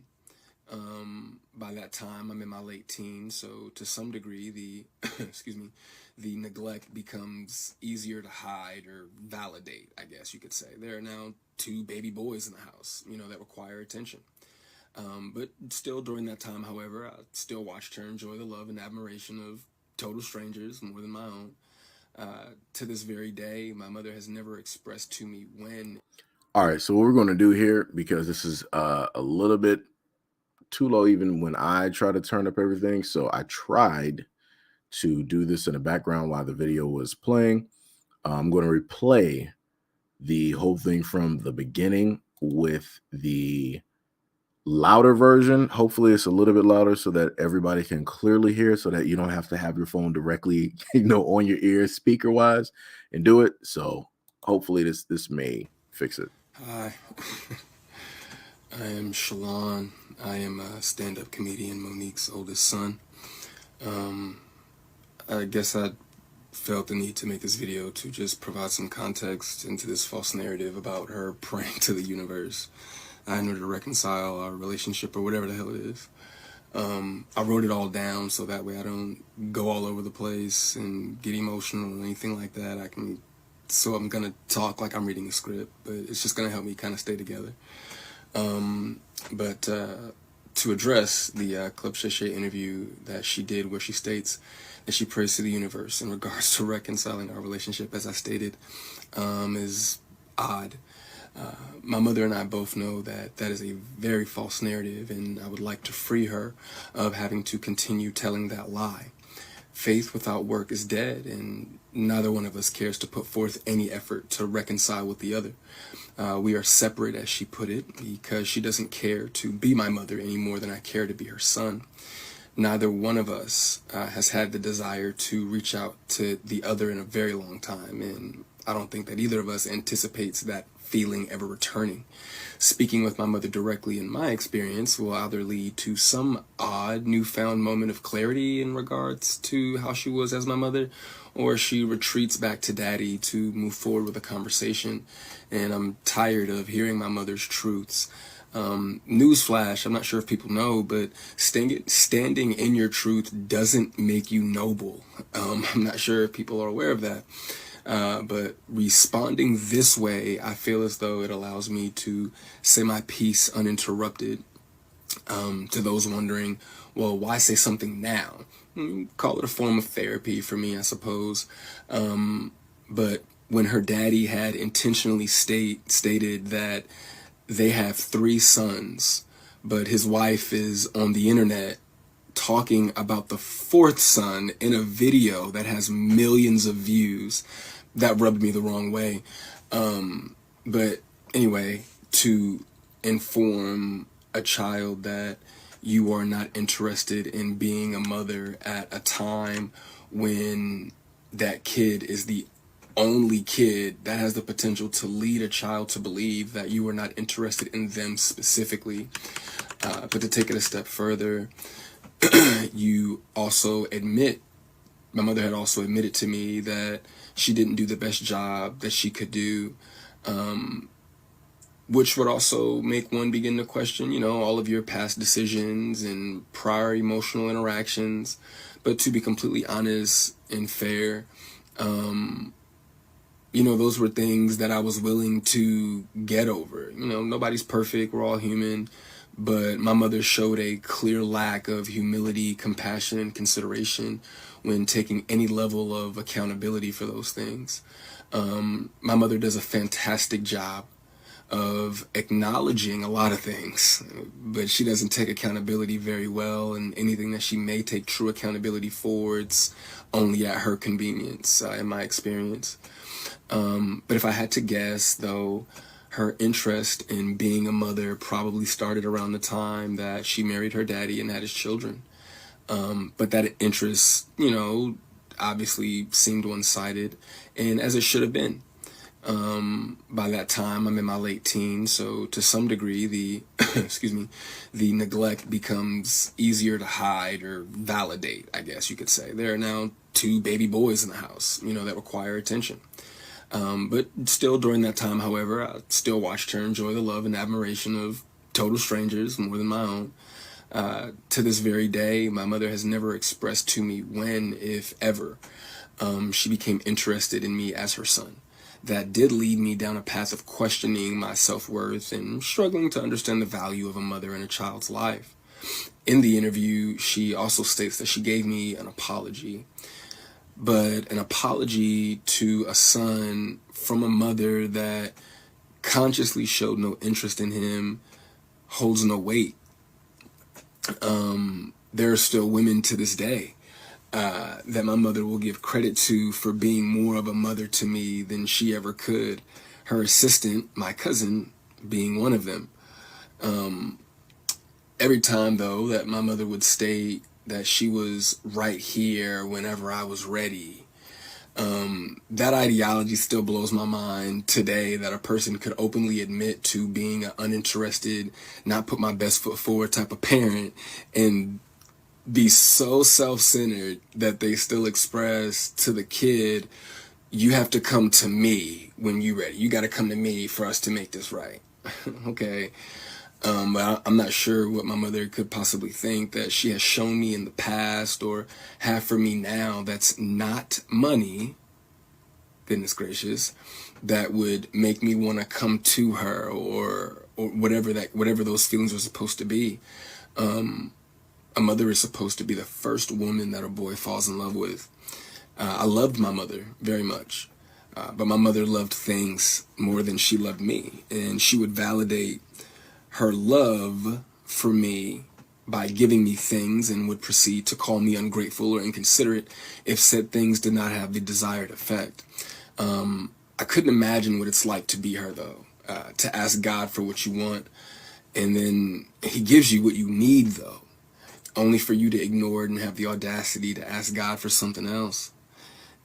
[SPEAKER 12] By that time, I'm in my late teens, so to some degree, the neglect becomes easier to hide or validate, I guess you could say. There are now 2 baby boys in the house, that require attention. But still during that time, however, I still watched her enjoy the love and admiration of total strangers more than my own. To this very day, my mother has never expressed to me when.
[SPEAKER 1] All right, so what we're going to do here, because this is a little bit too low even when I try to turn up everything, so I tried to do this in the background while the video was playing. I'm going to replay the whole thing from the beginning with the louder version. Hopefully it's a little bit louder so that everybody can clearly hear, so that you don't have to have your phone directly on your ears speaker wise and do it. So hopefully this may fix it.
[SPEAKER 12] Hi, I am Shalon. I am a stand-up comedian, Monique's oldest son. I guess I felt the need to make this video to just provide some context into this false narrative about her praying to the universe in order to reconcile our relationship or whatever the hell it is. I wrote it all down so that way I don't go all over the place and get emotional or anything like that. So I'm gonna talk like I'm reading a script, but it's just gonna help me kind of stay together. But to address the Club Shay Shay interview that she did, where she states that she prays to the universe in regards to reconciling our relationship, as I stated, is odd. My mother and I both know that that is a very false narrative, and I would like to free her of having to continue telling that lie. Faith without work is dead, and neither one of us cares to put forth any effort to reconcile with the other. We are separate, as she put it, because she doesn't care to be my mother any more than I care to be her son. neither one of us has had the desire to reach out to the other in a very long time, and I don't think that either of us anticipates that feeling ever returning. Speaking with my mother directly, in my experience, will either lead to some odd newfound moment of clarity in regards to how she was as my mother, or she retreats back to daddy to move forward with a conversation. And I'm tired of hearing my mother's truths. Newsflash, I'm not sure if people know, but standing in your truth doesn't make you noble. I'm not sure if people are aware of that. But responding this way, I feel as though it allows me to say my piece uninterrupted. To those wondering, well, why say something now? Call it a form of therapy for me, I suppose. But when her daddy had intentionally stated that they have 3 sons, but his wife is on the internet talking about the 4th son in a video that has millions of views, that rubbed me the wrong way. But anyway, to inform a child that you are not interested in being a mother at a time when that kid is the only kid, that has the potential to lead a child to believe that you are not interested in them specifically. But to take it a step further, you also admit, my mother had also admitted to me that she didn't do the best job that she could do, which would also make one begin to question, all of your past decisions and prior emotional interactions. But to be completely honest and fair, those were things that I was willing to get over. Nobody's perfect, we're all human. But my mother showed a clear lack of humility, compassion, and consideration when taking any level of accountability for those things. My mother does a fantastic job of acknowledging a lot of things, but she doesn't take accountability very well, and anything that she may take true accountability for, it's only at her convenience, in my experience. But if I had to guess, though, her interest in being a mother probably started around the time that she married her daddy and had his children. But that interest, obviously seemed one-sided, and as it should have been. By that time, I'm in my late teens, so to some degree, the neglect becomes easier to hide or validate, I guess you could say. There are now 2 baby boys in the house, that require attention. But still during that time, however, I still watched her enjoy the love and admiration of total strangers more than my own. To this very day, my mother has never expressed to me when, if ever, she became interested in me as her son. That did lead me down a path of questioning my self-worth and struggling to understand the value of a mother in a child's life. In the interview, she also states that she gave me an apology. But an apology to a son from a mother that consciously showed no interest in him holds no weight. There are still women to this day that my mother will give credit to for being more of a mother to me than she ever could. Her assistant, my cousin, being one of them. Every time, though, that my mother would state that she was right here whenever I was ready, that ideology still blows my mind today, that a person could openly admit to being an uninterested, not put my best foot forward type of parent and be so self-centered that they still express to the kid, you have to come to me when you're ready. You got to come to me for us to make this right. Okay. But I'm not sure what my mother could possibly think that she has shown me in the past or have for me now that's not money, goodness gracious, that would make me want to come to her or whatever those feelings are supposed to be. A mother is supposed to be the first woman that a boy falls in love with. I loved my mother very much, but my mother loved things more than she loved me, and she would validate her love for me by giving me things and would proceed to call me ungrateful or inconsiderate if said things did not have the desired effect. I couldn't imagine what it's like to be her, though, to ask God for what you want, and then he gives you what you need, though. only for you to ignore it and have the audacity to ask God for something else.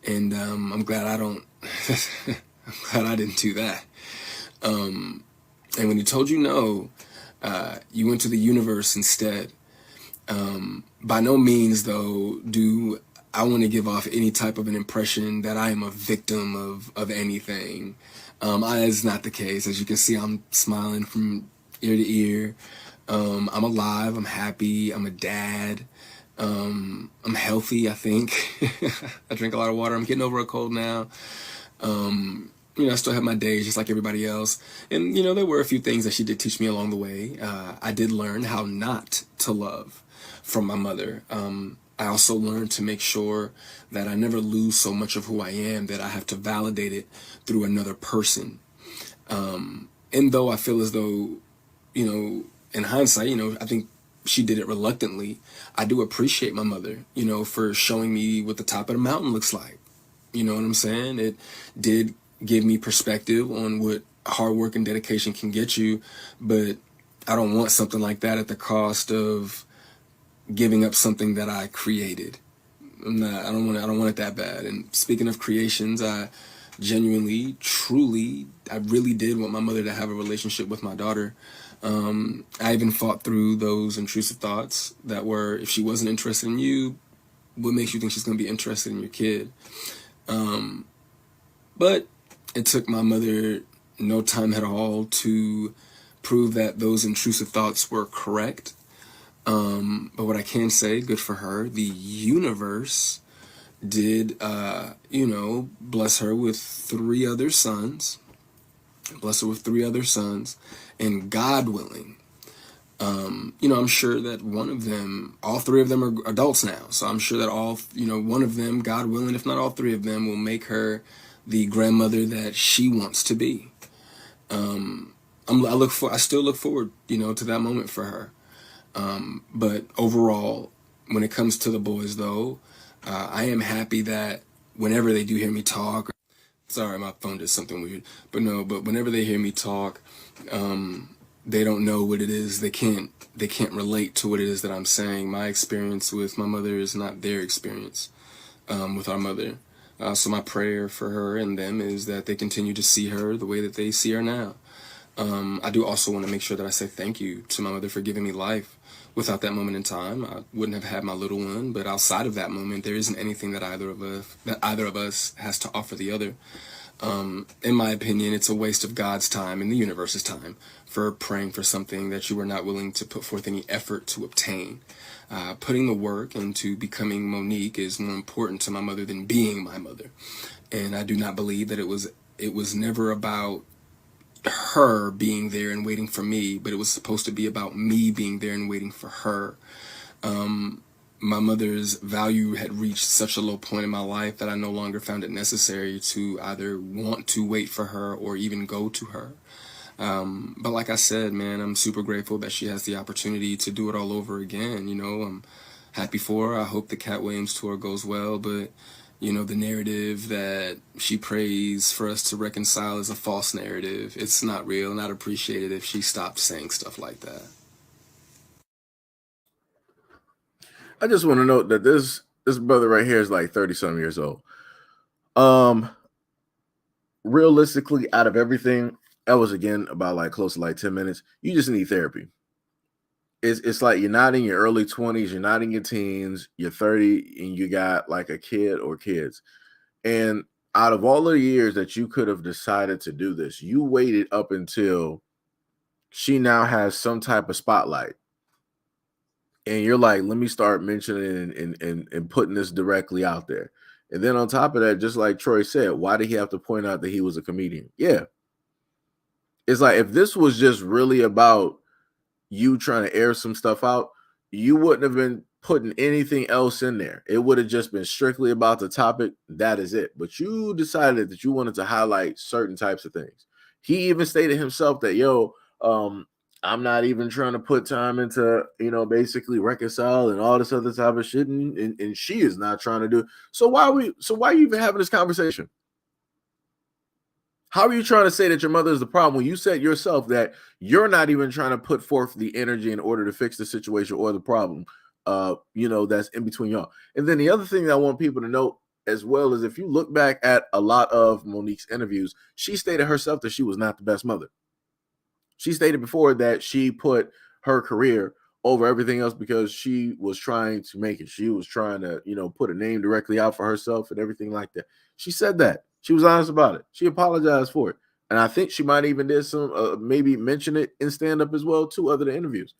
[SPEAKER 12] And I'm glad I don't. I'm glad I didn't do that. And when he told you no, you went to the universe instead. By no means, though, do I want to give off any type of an impression that I am a victim of anything. That's not the case. As you can see, I'm smiling from ear to ear. I'm alive. I'm happy. I'm a dad. I'm healthy, I think. I drink a lot of water. I'm getting over a cold now. I still have my days just like everybody else. And, there were a few things that she did teach me along the way. I did learn how not to love from my mother. I also learned to make sure that I never lose so much of who I am that I have to validate it through another person. And though I feel as though, in hindsight, I think she did it reluctantly, I do appreciate my mother, for showing me what the top of the mountain looks like. You know what I'm saying? It did give me perspective on what hard work and dedication can get you, but I don't want something like that at the cost of giving up something that I created. I don't want it that bad. And speaking of creations, I genuinely, truly, I really did want my mother to have a relationship with my daughter. I even fought through those intrusive thoughts that were, if she wasn't interested in you, what makes you think she's going to be interested in your kid? But it took my mother no time at all to prove that those intrusive thoughts were correct. But what I can say, good for her, the universe did, bless her with 3 other sons. Bless her with 3 other sons. And God willing, I'm sure that one of them, all 3 of them are adults now. So I'm sure that one of them, God willing, if not all 3 of them, will make her the grandmother that she wants to be. I still look forward, to that moment for her. But overall, when it comes to the boys, though, I am happy that whenever they do hear me talk, sorry, my phone did something weird, but whenever they hear me talk, they don't know what it is. They can't relate to what it is that I'm saying. My experience with my mother is not their experience, with our mother. So my prayer for her and them is that they continue to see her the way that they see her now. I do also want to make sure that I say thank you to my mother for giving me life. Without that moment in time, I wouldn't have had my little one. But outside of that moment, there isn't anything that either of us has to offer the other. In my opinion, it's a waste of God's time and the universe's time for praying for something that you are not willing to put forth any effort to obtain. Putting the work into becoming Monique is more important to my mother than being my mother. And I do not believe that it was never about her being there and waiting for me, but it was supposed to be about me being there and waiting for her. My mother's value had reached such a low point in my life that I no longer found it necessary to either want to wait for her or even go to her. But like I said, man, I'm super grateful that she has the opportunity to do it all over again. I'm happy for her. I hope the Cat Williams tour goes well, but the narrative that she prays for us to reconcile is a false narrative. It's not real, and I'd appreciate it if she stopped saying stuff like that.
[SPEAKER 1] I just want to note that this brother right here is like 30-some years old. Realistically, out of everything, that was again about like close to like 10 minutes. You just need therapy. It's like you're not in your early 20s, you're not in your teens, you're 30, and you got like a kid or kids. And out of all the years that you could have decided to do this, you waited up until she now has some type of spotlight. And you're like, let me start mentioning and putting this directly out there. And then on top of that, just like Troy said, why did he have to point out that he was a comedian? Yeah. It's like, if this was just really about you trying to air some stuff out, you wouldn't have been putting anything else in there. It would have just been strictly about the topic. That is it. But you decided that you wanted to highlight certain types of things. He even stated himself that, I'm not even trying to put time into, basically reconcile and all this other type of shit. And she is not trying to do it. So why are you even having this conversation? How are you trying to say that your mother is the problem when you said yourself that you're not even trying to put forth the energy in order to fix the situation or the problem? that's in between y'all. And then the other thing that I want people to note as well is if you look back at a lot of Monique's interviews, she stated herself that she was not the best mother. She stated before that she put her career over everything else because she was trying to make it. She was trying to, put a name directly out for herself and everything like that. She said that. She was honest about it. She apologized for it. And I think she might even did some, maybe mention it in stand-up as well, too, other than interviews.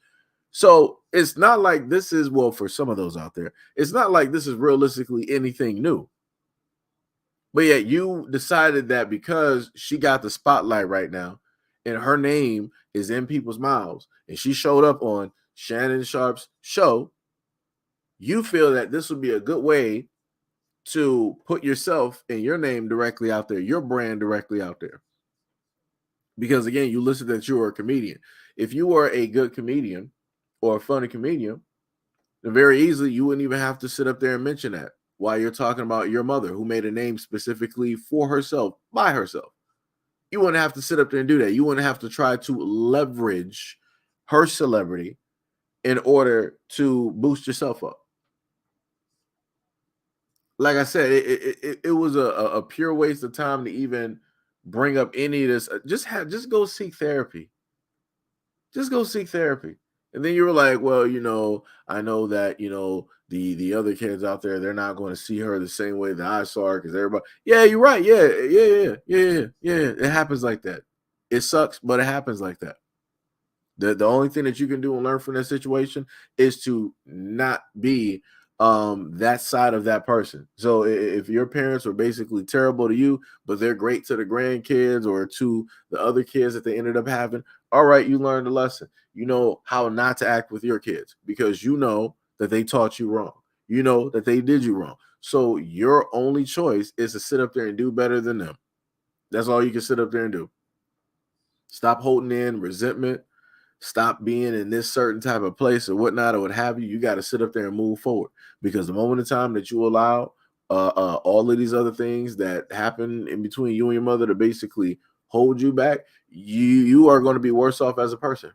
[SPEAKER 1] So it's not like this is, well, for some of those out there, it's not like this is realistically anything new. But yet you decided that because she got the spotlight right now and her name is in people's mouths and she showed up on Shannon Sharpe's show, you feel that this would be a good way to put yourself and your name directly out there, your brand directly out there. Because again, you listed that you were a comedian. If you were a good comedian or a funny comedian, then very easily you wouldn't even have to sit up there and mention that while you're talking about your mother who made a name specifically for herself, by herself. You wouldn't have to sit up there and do that. You wouldn't have to try to leverage her celebrity in order to boost yourself up. Like I said, it was a pure waste of time to even bring up any of this. Just go seek therapy. Just go seek therapy. And then you were like, well, I know that, the other kids out there, they're not going to see her the same way that I saw her because everybody, yeah, you're right. Yeah. It happens like that. It sucks, but it happens like that. The only thing that you can do and learn from that situation is to not be that side of that person. So if your parents were basically terrible to you, but they're great to the grandkids or to the other kids that they ended up having, all right, you learned a lesson. You know how not to act with your kids because you know that they taught you wrong. You know that they did you wrong. So your only choice is to sit up there and do better than them. That's all you can sit up there and do. Stop holding in resentment. Stop being in this certain type of place or whatnot or what have you. You got to sit up there and move forward because the moment in time that you allow all of these other things that happen in between you and your mother to basically hold you back, you are going to be worse off as a person.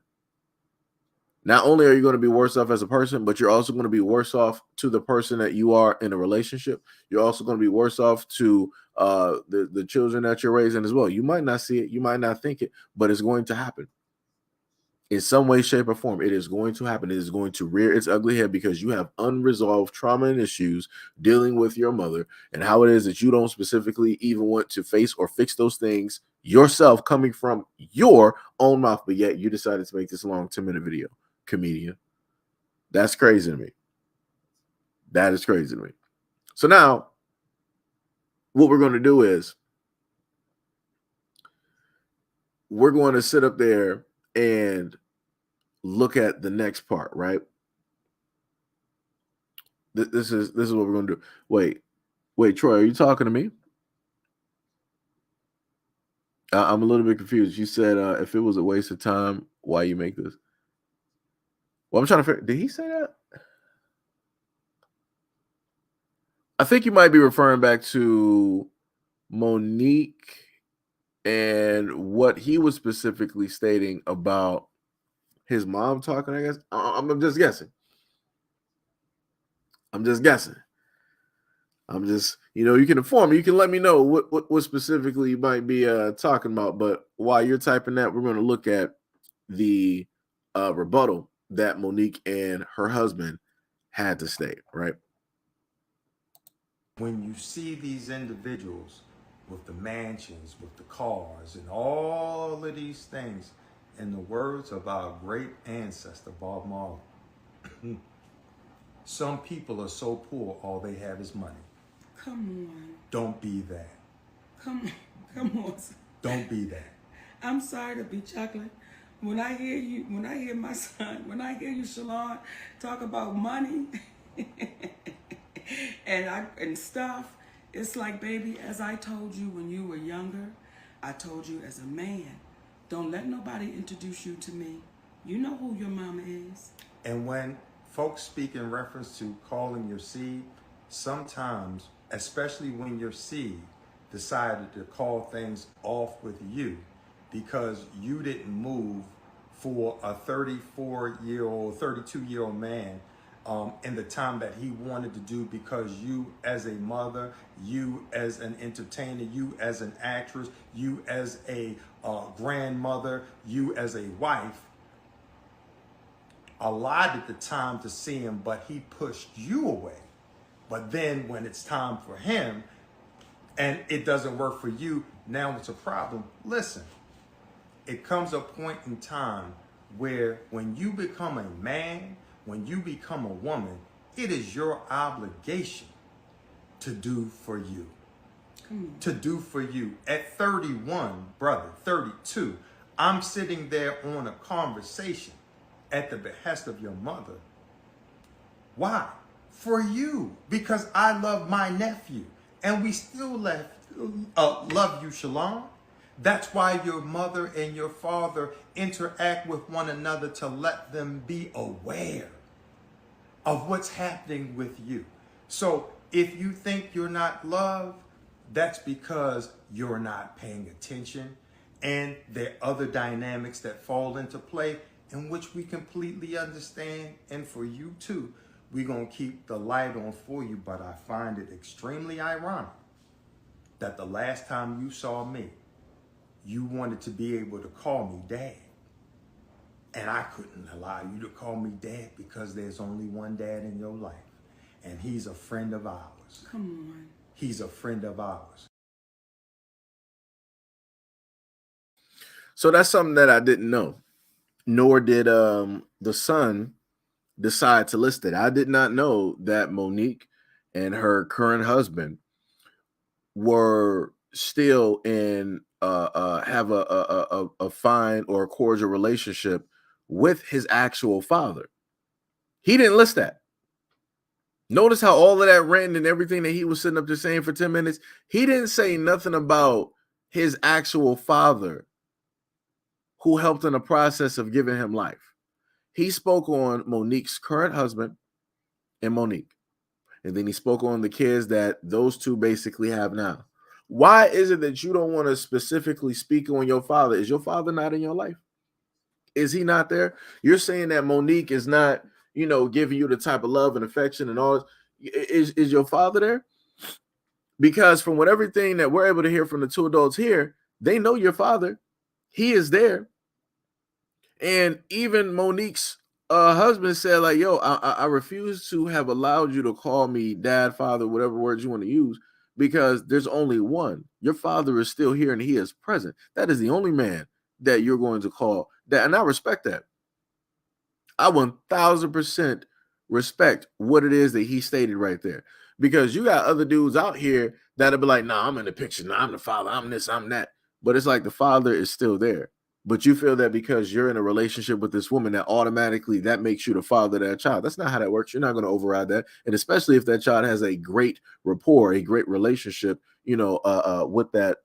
[SPEAKER 1] Not only are you going to be worse off as a person, but you're also going to be worse off to the person that you are in a relationship. You're also going to be worse off to the children that you're raising as well. You might not see it, you might not think it, but it's going to happen. In some way, shape, or form, it is going to happen. It is going to rear its ugly head because you have unresolved trauma and issues dealing with your mother and how it is that you don't specifically even want to face or fix those things yourself coming from your own mouth, but yet you decided to make this long 10-minute video. Comedian. That's crazy to me. That is crazy to me. So now, what we're going to do is we're going to sit up there and look at the next part, right? This is what we're going to do. Wait, Troy, are you talking to me? I'm a little bit confused. You said if it was a waste of time, why you make this? Well, I'm trying to figure. Did he say that? I think you might be referring back to Monique and what he was specifically stating about his mom talking, I guess. I'm just guessing. You can inform me. You can let me know what specifically you might be talking about. But while you're typing that, we're going to look at the rebuttal that Monique and her husband had to state, right?
[SPEAKER 13] When you see these individuals with the mansions, with the cars, and all of these things, in the words of our great ancestor, Bob Marley, some people are so poor, all they have is money.
[SPEAKER 14] Come on.
[SPEAKER 13] Don't be that.
[SPEAKER 14] Come on.
[SPEAKER 13] Don't be that.
[SPEAKER 14] I'm sorry to be chocolate. When I hear my son, when I hear you, Shalon, talk about money and stuff, it's like, baby, as I told you when you were younger, I told you as a man, don't let nobody introduce you to me. You know who your mama is.
[SPEAKER 13] And when folks speak in reference to calling your seed, sometimes, especially when your seed decided to call things off with you because you didn't move for a 34-year-old, 32-year-old man in the time that he wanted to do, because you as a mother, you as an entertainer, you as an actress, you as a grandmother, you as a wife, allotted the time to see him, but he pushed you away. But then when it's time for him and it doesn't work for you, now it's a problem. Listen, it comes a point in time where when you become a man, when you become a woman, it is your obligation to do for you. To do for you. At 31, brother, 32, I'm sitting there on a conversation at the behest of your mother. Why? For you. Because I love my nephew. And we still love you, Shalom. That's why your mother and your father interact with one another, to let them be aware of what's happening with you. So if you think you're not loved, that's because you're not paying attention. And there are other dynamics that fall into play, in which we completely understand. And for you too, we're going to keep the light on for you. But I find it extremely ironic that the last time you saw me, you wanted to be able to call me dad. And I couldn't allow you to call me dad, because there's only one dad in your life. And he's a friend of ours.
[SPEAKER 14] Come on.
[SPEAKER 13] He's a friend of ours.
[SPEAKER 1] So that's something that I didn't know. Nor did the son decide to list it. I did not know that Monique and her current husband were still in have a fine or a cordial relationship with his actual father. He didn't list that. Notice how all of that rant and everything that he was sitting up there saying for 10 minutes, he didn't say nothing about his actual father, who helped in the process of giving him life. He spoke on Monique's current husband and Monique. And then he spoke on the kids that those two basically have now. Why is it that you don't want to specifically speak on your father? Is your father not in your life? Is he not there? You're saying that Monique is not, giving you the type of love and affection and all. Is your father there? Because from everything that we're able to hear from the two adults here, they know your father. He is there. And even Monique's husband said, like, yo, I refuse to have allowed you to call me dad, father, whatever words you want to use, because there's only one. Your father is still here and he is present. That is the only man that you're going to call that. And I respect that. I 1000% respect what it is that he stated right there. Because you got other dudes out here that'll be like, nah, I'm in the picture. Nah, I'm the father. I'm this, I'm that. But it's like the father is still there. But you feel that because you're in a relationship with this woman, that automatically that makes you the father of that child. That's not how that works. You're not going to override that. And especially if that child has a great rapport, a great relationship, with that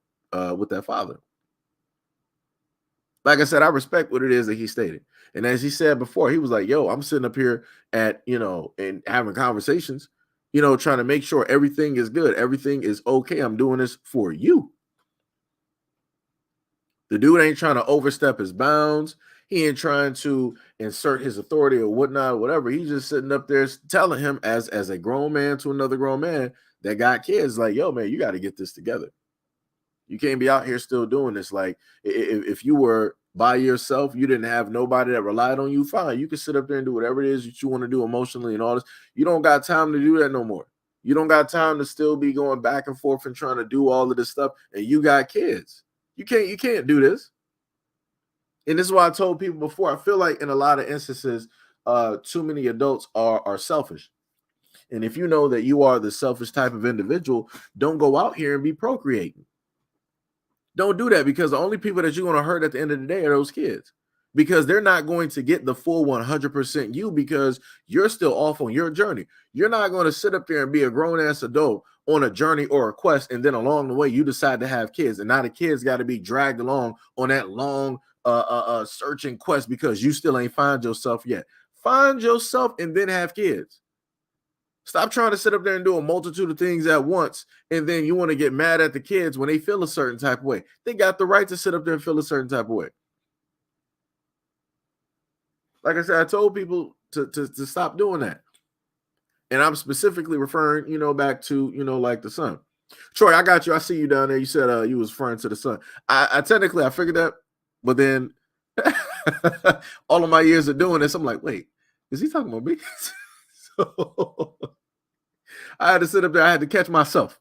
[SPEAKER 1] father. Like I said, I respect what it is that he stated. And as he said before, he was like, yo, I'm sitting up here and having conversations, trying to make sure everything is good. Everything is okay. I'm doing this for you. The dude ain't trying to overstep his bounds. He ain't trying to insert his authority or whatnot, or whatever. He's just sitting up there telling him as a grown man to another grown man that got kids, like, yo, man, you got to get this together. You can't be out here still doing this. Like, if you were by yourself, you didn't have nobody that relied on you, fine. You can sit up there and do whatever it is that you want to do emotionally and all this. You don't got time to do that no more. You don't got time to still be going back and forth and trying to do all of this stuff. And you got kids. You can't do this. And this is why I told people before, I feel like in a lot of instances, too many adults are selfish. And if you know that you are the selfish type of individual, don't go out here and be procreating. Don't do that, because the only people that you're going to hurt at the end of the day are those kids, because they're not going to get the full 100% you, because you're still off on your journey. You're not going to sit up there and be a grown-ass adult on a journey or a quest, and then along the way you decide to have kids, and now the kids got to be dragged along on that long searching quest because you still ain't find yourself yet. Find yourself and then have kids. Stop trying to sit up there and do a multitude of things at once, and then you want to get mad at the kids when they feel a certain type of way. They got the right to sit up there and feel a certain type of way. Like I said, I told people to stop doing that. And I'm specifically referring, back to, like the son. Troy, I got you. I see you down there. You said you was referring to the son. I technically I figured that, but then all of my years of doing this, I'm like, wait, is he talking about me? So I had to sit up there. I had to catch myself,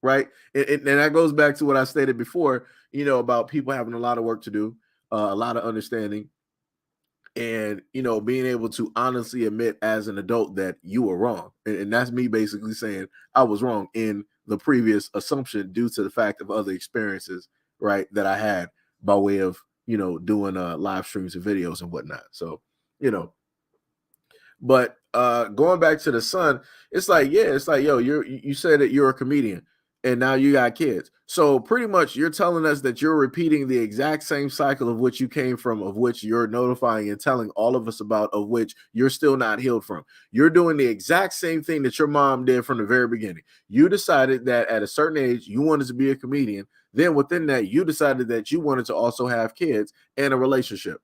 [SPEAKER 1] right? And that goes back to what I stated before, about people having a lot of work to do, a lot of understanding, and being able to honestly admit as an adult that you were wrong. And that's me basically saying I was wrong in the previous assumption due to the fact of other experiences, right, that I had by way of doing live streams and videos and whatnot. So but going back to the son, it's like, yo, you said that you're a comedian and now you got kids. So pretty much you're telling us that you're repeating the exact same cycle of which you came from, of which you're notifying and telling all of us about, of which you're still not healed from. You're doing the exact same thing that your mom did from the very beginning. You decided that at a certain age you wanted to be a comedian. Then within that, you decided that you wanted to also have kids and a relationship.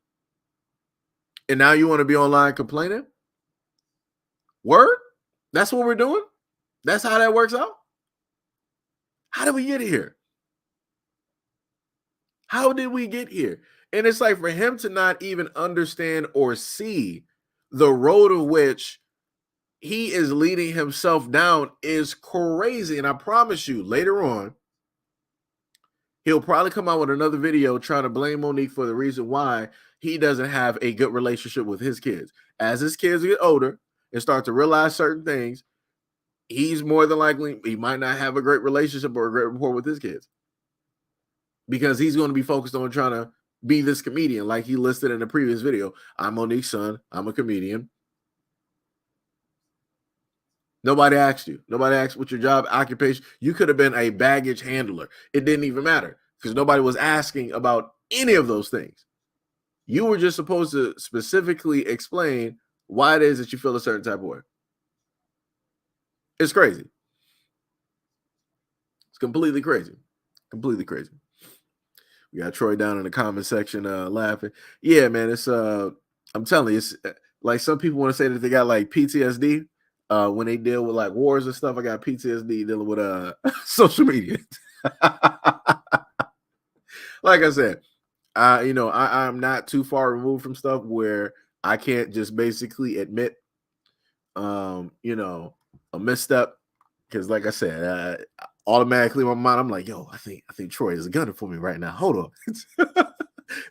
[SPEAKER 1] And now you want to be online complaining? Word? That's what we're doing? That's how that works out? How did we get here? How did we get here? And it's like for him to not even understand or see the road of which he is leading himself down is crazy. And I promise you, later on, he'll probably come out with another video trying to blame Monique for the reason why he doesn't have a good relationship with his kids. As his kids get older and start to realize certain things, he's more than likely, he might not have a great relationship or a great rapport with his kids because he's going to be focused on trying to be this comedian like he listed in the previous video. I'm Monique's son. I'm a comedian. Nobody asked you. Nobody asked what your job, occupation. You could have been a baggage handler. It didn't even matter because nobody was asking about any of those things. You were just supposed to specifically explain why it is that you feel a certain type of way. It's crazy. It's completely crazy. Completely crazy. We got Troy down in the comment section laughing. Yeah, man, it's I'm telling you, it's like some people want to say that they got like PTSD when they deal with like wars and stuff. I got PTSD dealing with social media. Like I said, I'm not too far removed from stuff where I can't just basically admit a misstep, because like I said, automatically in my mind I'm like, yo, I think Troy is gunning for me right now. Hold on.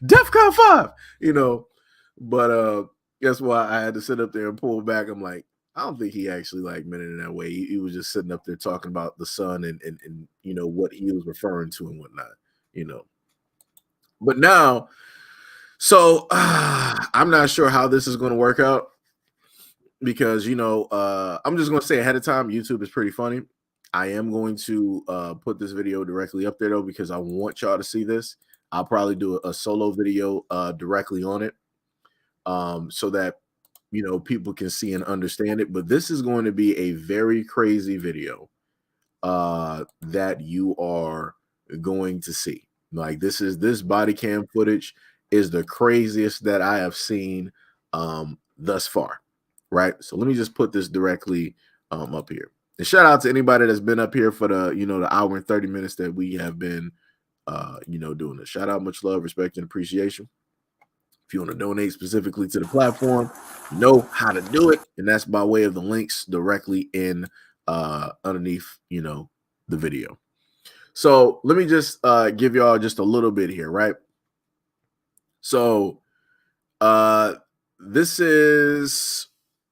[SPEAKER 1] DEFCON 5, but guess what? I had to sit up there and pull back. I'm like, I don't think he actually like meant it in that way. He was just sitting up there talking about the son and what he was referring to and whatnot, but now, so I'm not sure how this is going to work out. Because, I'm just going to say ahead of time, YouTube is pretty funny. I am going to put this video directly up there, though, because I want y'all to see this. I'll probably do a solo video directly on it so that, people can see and understand it. But this is going to be a very crazy video that you are going to see. Like this body cam footage is the craziest that I have seen thus far. Right. So let me just put this directly up here. And shout out to anybody that's been up here for the, the hour and 30 minutes that we have been, doing this. Shout out, much love, respect, and appreciation. If you want to donate specifically to the platform, know how to do it. And that's by way of the links directly in underneath, the video. So let me just give y'all just a little bit here. Right. So this is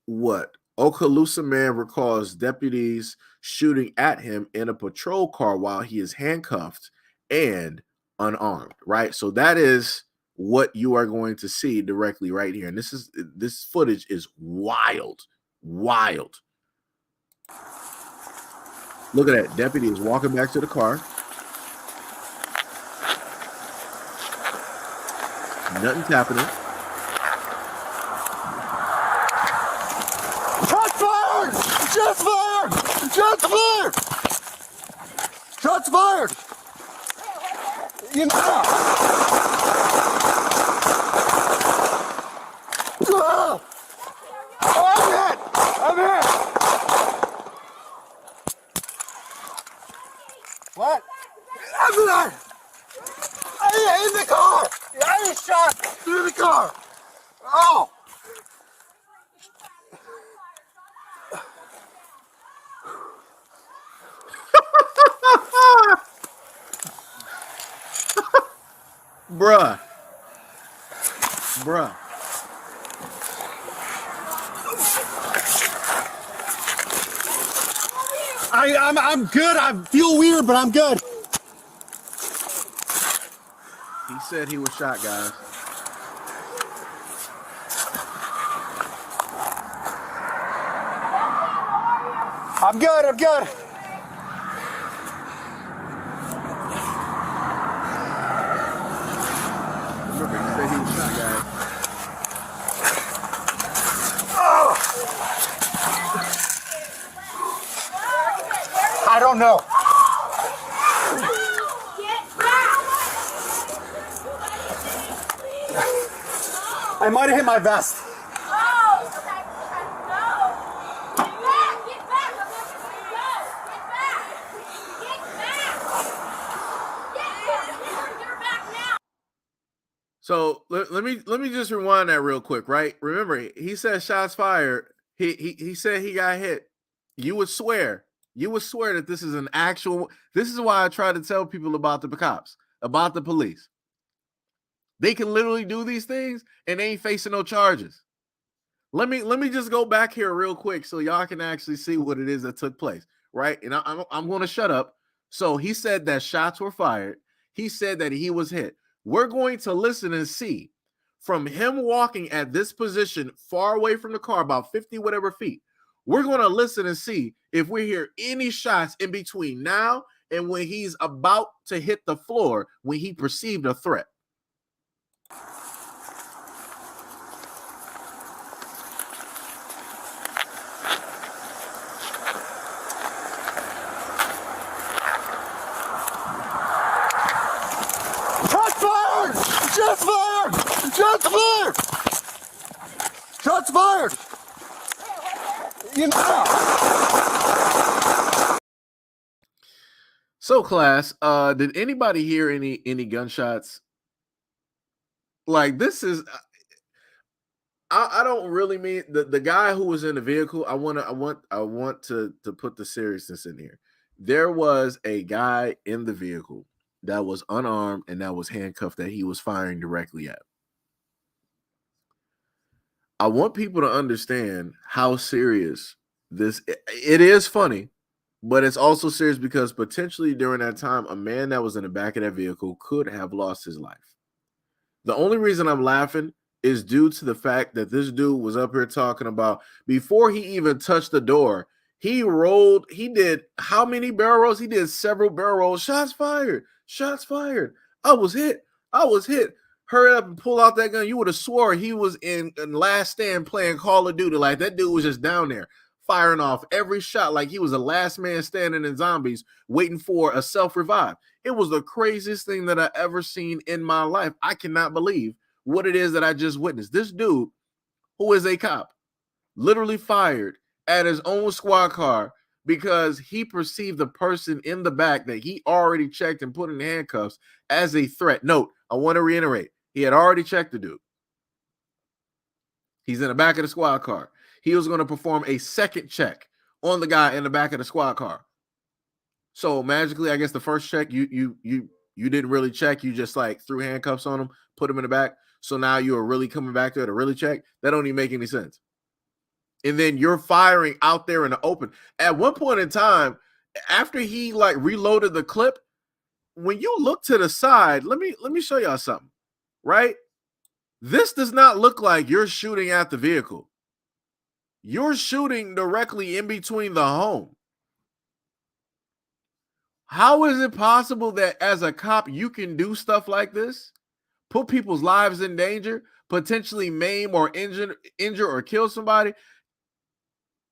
[SPEAKER 1] what Okaloosa man recalls deputies shooting at him in a patrol car while he is handcuffed and unarmed, right? So that is what you are going to see directly right here. And this footage is wild. Look at that. Deputy is walking back to the car. Nothing's happening.
[SPEAKER 15] Shots fired! Shots fired! Shots fired! I'm hit! Oh!
[SPEAKER 1] Bruh. Bruh.
[SPEAKER 15] I'm good. I feel weird, but I'm good.
[SPEAKER 1] He said he was shot, guys.
[SPEAKER 15] I'm good. I'm good.
[SPEAKER 1] Remember, he said he was shot, guys.
[SPEAKER 15] I don't know. I might have hit my vest.
[SPEAKER 1] So let me just rewind that real quick, right? Remember, he said shots fired. He said he got hit. You would swear that this is an actual. This is why I try to tell people about the cops, about the police. They can literally do these things and they ain't facing no charges. Let me just go back here real quick so y'all can actually see what it is that took place, right? And I'm going to shut up. So he said that shots were fired. He said that he was hit. We're going to listen and see from him walking at this position far away from the car, about 50 whatever feet. We're going to listen and see if we hear any shots in between now and when he's about to hit the floor when he perceived a threat.
[SPEAKER 15] Shots fired! Shots fired! Shots fired! You know.
[SPEAKER 1] So, class, did anybody hear any gunshots? Like, this is, I don't really mean the guy who was in the vehicle. I want to put the seriousness in here. There was a guy in the vehicle that was unarmed and that was handcuffed that he was firing directly at. I want people to understand how serious this. It is funny, but it's also serious because potentially during that time, a man that was in the back of that vehicle could have lost his life. The only reason I'm laughing is due to the fact that this dude was up here talking about before he even touched the door, he did how many barrel rolls? He did several barrel rolls. Shots fired. Shots fired. I was hit. Hurry up and pull out that gun. You would have swore he was in Last Stand playing Call of Duty. Like that dude was just down there firing off every shot like he was the last man standing in Zombies waiting for a self-revive. It was the craziest thing that I ever seen in my life. I cannot believe what it is that I just witnessed. This dude, who is a cop, literally fired at his own squad car because he perceived the person in the back that he already checked and put in handcuffs as a threat. Note, I want to reiterate, he had already checked the dude. He's in the back of the squad car. He was going to perform a second check on the guy in the back of the squad car. So magically, I guess the first check you didn't really check. You just like threw handcuffs on him, put him in the back. So now you are really coming back there to really check. That don't even make any sense. And then you're firing out there in the open. At one point in time, after he like reloaded the clip, when you look to the side, let me show y'all something, right? This does not look like you're shooting at the vehicle. You're shooting directly in between the home. How is it possible that as a cop you can do stuff like this? Put people's lives in danger, potentially maim or injure or kill somebody,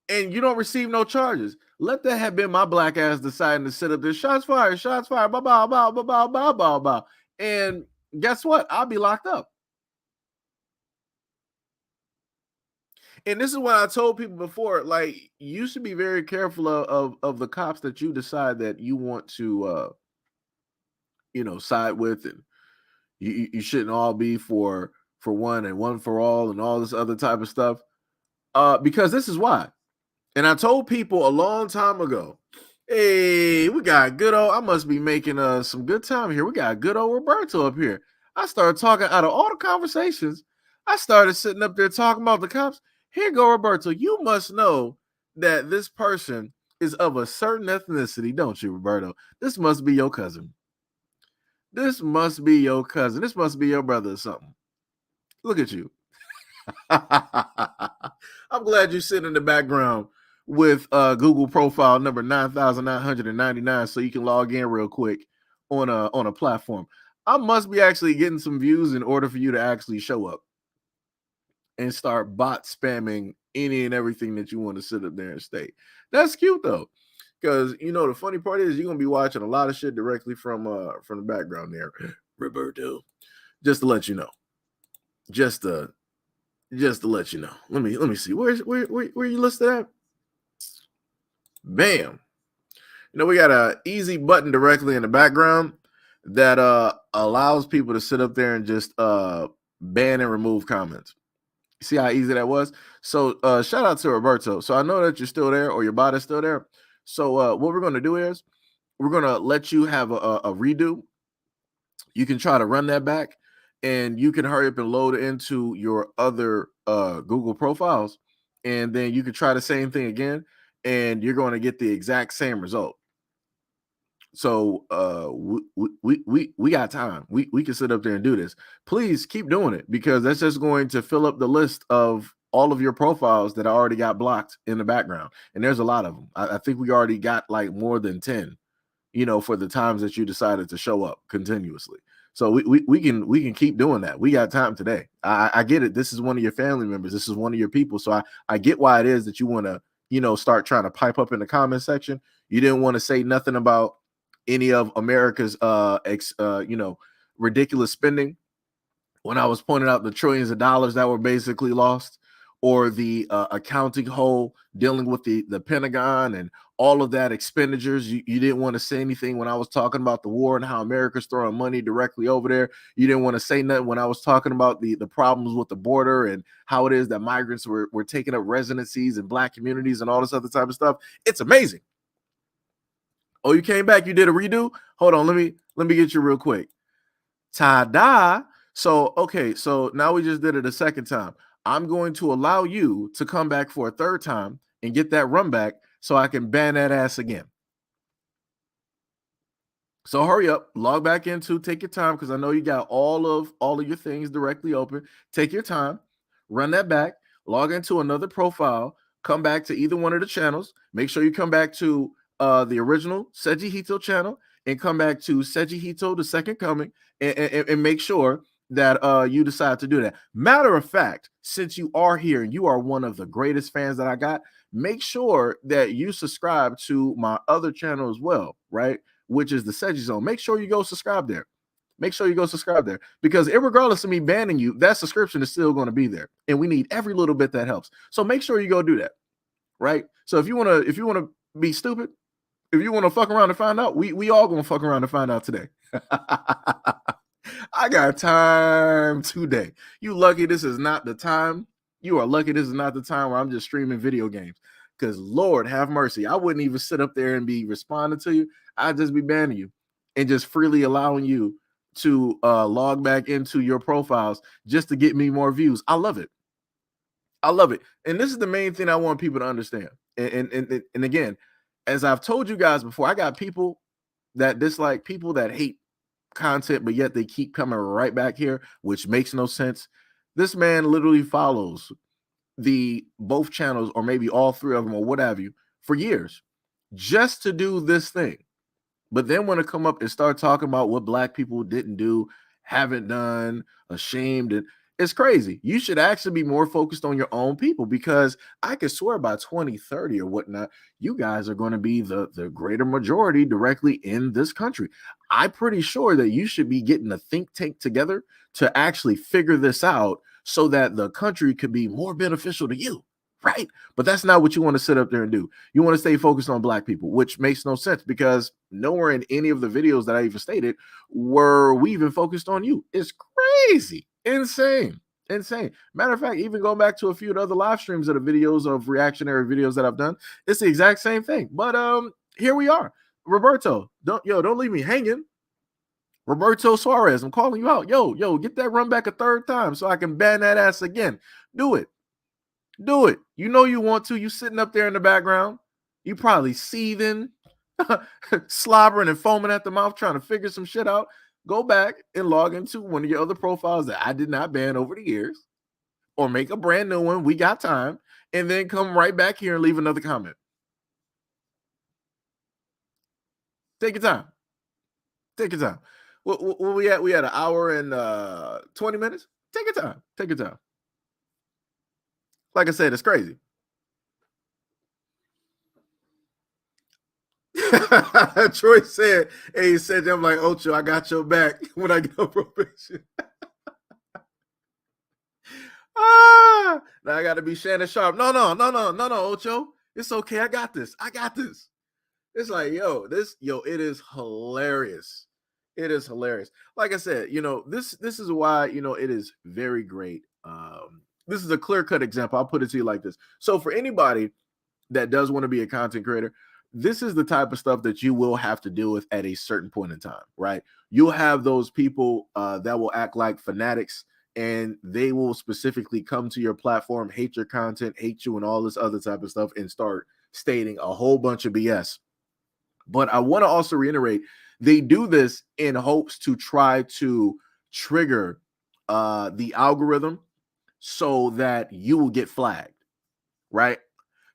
[SPEAKER 1] and you don't receive no charges? Let that have been my black ass deciding to sit up there. Shots fired, bow, bow, bow, bow, bow, bow, bow, bow. And guess what? I'll be locked up. And this is what I told people before, like, you should be very careful of the cops that you decide that you want to, side with. And you shouldn't all be for for one and one for all and all this other type of stuff. Because this is why. And I told people a long time ago, hey, we got good old, I must be making some good time here. We got good old Roberto up here. I started talking out of all the conversations. I started sitting up there talking about the cops. Here go Roberto. You must know that this person is of a certain ethnicity, don't you, Roberto? This must be your cousin. This must be your cousin. This must be your brother or something. Look at you. I'm glad you sit in the background with Google profile number 9,999 so you can log in real quick on a platform. I must be actually getting some views in order for you to actually show up and start bot spamming any and everything that you want to sit up there and state. That's cute though, because you know the funny part is you're gonna be watching a lot of shit directly from the background there, Roberto. Just to let you know, just to let you know. Let me see where you listed at. Bam. You know, we got a easy button directly in the background that allows people to sit up there and just ban and remove comments. See how easy that was? So shout out to Roberto. So I know that you're still there or your bot is still there. So what we're going to do is we're going to let you have a redo. You can try to run that back and you can hurry up and load into your other Google profiles. And then you can try the same thing again and you're going to get the exact same result. So we got time. We can sit up there and do this. Please keep doing it because that's just going to fill up the list of all of your profiles that I already got blocked in the background. And there's a lot of them. I think we already got like more than 10, you know, for the times that you decided to show up continuously. So we can keep doing that. We got time today. I get it. This is one of your family members. This is one of your people. So I get why it is that you want to, you know, start trying to pipe up in the comment section. You didn't want to say nothing about any of America's you know, ridiculous spending when I was pointing out the trillions of dollars that were basically lost, or the accounting hole dealing with the Pentagon and all of that expenditures. You didn't want to say anything when I was talking about the war and how America's throwing money directly over there. You didn't want to say nothing when I was talking about the problems with the border and how it is that migrants were taking up residencies in Black communities and all this other type of stuff. It's amazing. Oh, you came back. You did a redo. Hold on. Let me get you real quick. Ta-da. So, okay. So now we just did it a second time. I'm going to allow you to come back for a third time and get that run back so I can ban that ass again. So hurry up, log back into, take your time because I know you got all of your things directly open. Take your time, run that back, log into another profile, come back to either one of the channels. Make sure you come back to the original Seji Hito channel and come back to Seji Hito, the second coming, and make sure that you decide to do that. Matter of fact, since you are here and you are one of the greatest fans that I got, make sure that you subscribe to my other channel as well, right? Which is the Seji Zone. Make sure you go subscribe there. Make sure you go subscribe there because regardless of me banning you, that subscription is still going to be there. And we need every little bit that helps. So make sure you go do that, right? So if you want to be stupid, if you want to fuck around and find out, we all going to fuck around and find out today. I got time today. You lucky this is not the time. You are lucky this is not the time where I'm just streaming video games. Because Lord have mercy, I wouldn't even sit up there and be responding to you. I'd just be banning you and just freely allowing you to log back into your profiles just to get me more views. I love it. I love it. And this is the main thing I want people to understand. And again, as I've told you guys before, I got people that dislike, people that hate content, but yet they keep coming right back here, which makes no sense. This man literally follows both channels or maybe all three of them or what have you for years just to do this thing. But then when it come up and start talking about what Black people didn't do, haven't done, ashamed, and it's crazy. You should actually be more focused on your own people because I could swear by 2030 or whatnot, you guys are going to be the greater majority directly in this country. I'm pretty sure that you should be getting a think tank together to actually figure this out so that the country could be more beneficial to you, right? But that's not what you want to sit up there and do. You want to stay focused on Black people, which makes no sense because nowhere in any of the videos that I even stated were we even focused on you. It's crazy, insane. Insane. Matter of fact, even going back to a few of the other live streams of the videos of reactionary videos that I've done, it's the exact same thing. But here we are. Roberto, don't leave me hanging. Roberto Suarez, I'm calling you out. Yo, get that run back a third time so I can ban that ass again. Do it. Do it. You know you want to. You sitting up there in the background. You probably seething, slobbering and foaming at the mouth, trying to figure some shit out. Go back and log into one of your other profiles that I did not ban over the years, or make a brand new one. We got time. And then come right back here and leave another comment. Take your time. Take your time. Where we at? We had an hour and 20 minutes. Take your time. Take your time. Like I said, it's crazy. Troy said, "Hey, he said, I'm like, Ocho, I got your back when I get on probation." Now I got to be Shannon Sharp. No, Ocho. It's okay. I got this. It's like, it is hilarious. It is hilarious. Like I said, this is why, it is very great. This is a clear-cut example. I'll put it to you like this. So for anybody that does want to be a content creator, this is the type of stuff that you will have to deal with at a certain point in time, right? You'll have those people that will act like fanatics, and they will specifically come to your platform, hate your content, hate you, and all this other type of stuff, and start stating a whole bunch of BS. But I want to also reiterate, they do this in hopes to try to trigger the algorithm so that you will get flagged, right?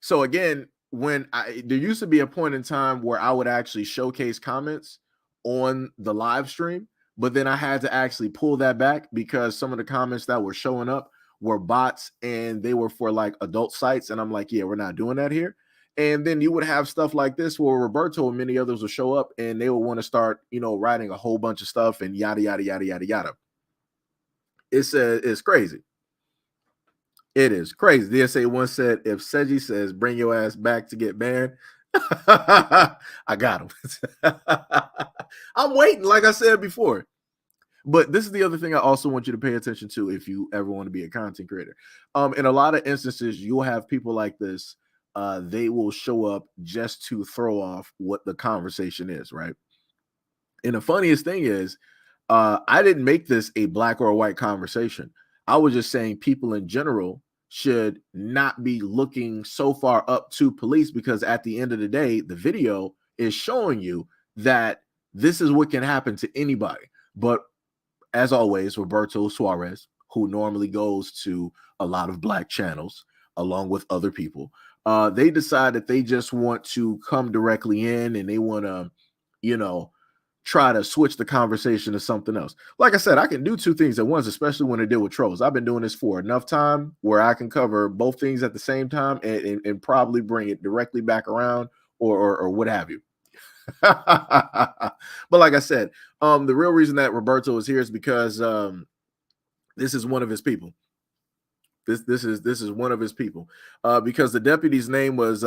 [SPEAKER 1] So again, there used to be a point in time where I would actually showcase comments on the live stream, but then I had to actually pull that back because some of the comments that were showing up were bots and they were for like adult sites. And I'm like, yeah, we're not doing that here. And then you would have stuff like this where Roberto and many others will show up and they will want to start, writing a whole bunch of stuff and yada, yada, yada, yada, yada. It's crazy. It is crazy. The DSA once said, if Seji says, bring your ass back to get banned, I got him. I'm waiting, like I said before. But this is the other thing I also want you to pay attention to if you ever want to be a content creator. In a lot of instances, you'll have people like this. They will show up just to throw off what the conversation is, right? And the funniest thing is, I didn't make this a black or a white conversation. I was just saying people in general should not be looking so far up to police, because at the end of the day, the video is showing you that this is what can happen to anybody. But as always, Roberto Suarez, who normally goes to a lot of black channels along with other people, they decide that they just want to come directly in and they want to, try to switch the conversation to something else. Like I said, I can do two things at once, especially when I deal with trolls. I've been doing this for enough time where I can cover both things at the same time and probably bring it directly back around or what have you. But like I said, the real reason that Roberto is here is because this is one of his people. This is one of his people, because the deputy's name was,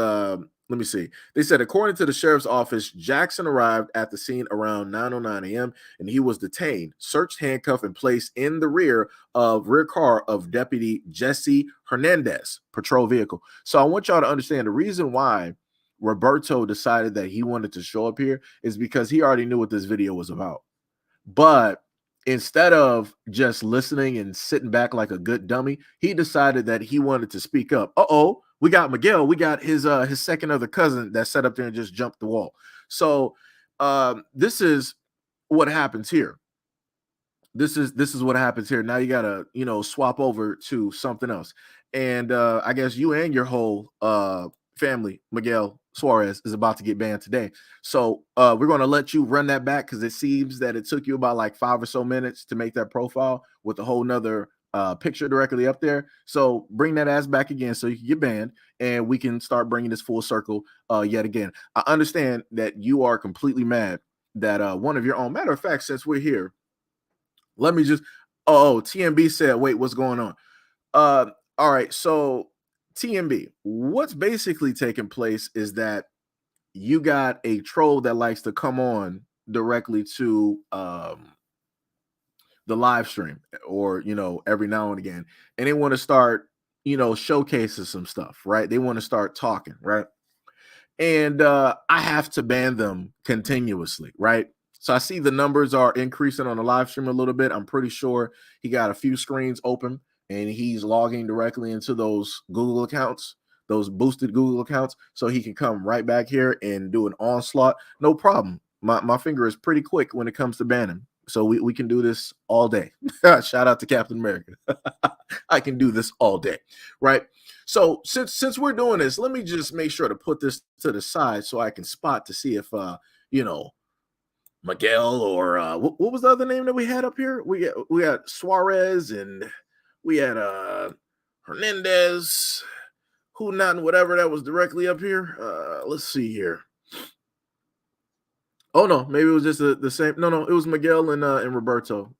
[SPEAKER 1] let me see. They said, according to the sheriff's office, Jackson arrived at the scene around 9:09 a.m. and he was detained, searched, handcuffed, and placed in the rear car of Deputy Jesse Hernandez patrol vehicle. So I want y'all to understand the reason why Roberto decided that he wanted to show up here is because he already knew what this video was about. But instead of just listening and sitting back like a good dummy, he decided that he wanted to speak up. We got Miguel. We got his second other cousin that sat up there and just jumped the wall. So this is what happens here. This is what happens here. Now you gotta swap over to something else. And I guess you and your whole family, Miguel Suarez, is about to get banned today. So we're going to let you run that back because it seems that it took you about like 5 or so minutes to make that profile with a whole nother picture directly up there. So bring that ass back again so you can get banned and we can start bringing this full circle yet again. I understand that you are completely mad that one of your own, matter of fact, since we're here, let me just, TMB said, wait, what's going on? All right, so TMB, what's basically taking place is that you got a troll that likes to come on directly to the live stream, or every now and again, and they want to start showcasing some stuff, right? They want to start talking, right? And I have to ban them continuously, right? So I see the numbers are increasing on the live stream a little bit. I'm pretty sure he got a few screens open and he's logging directly into those Google accounts, those boosted Google accounts, so he can come right back here and do an onslaught. No problem. My finger is pretty quick when it comes to banning. So we can do this all day. Shout out to Captain America. I can do this all day, right? So since we're doing this, let me just make sure to put this to the side so I can spot to see if Miguel or what was the other name that we had up here? We got Suarez and we had Hernandez, who not and whatever that was directly up here. Let's see here. Oh no, maybe it was just the same. No, it was Miguel and Roberto.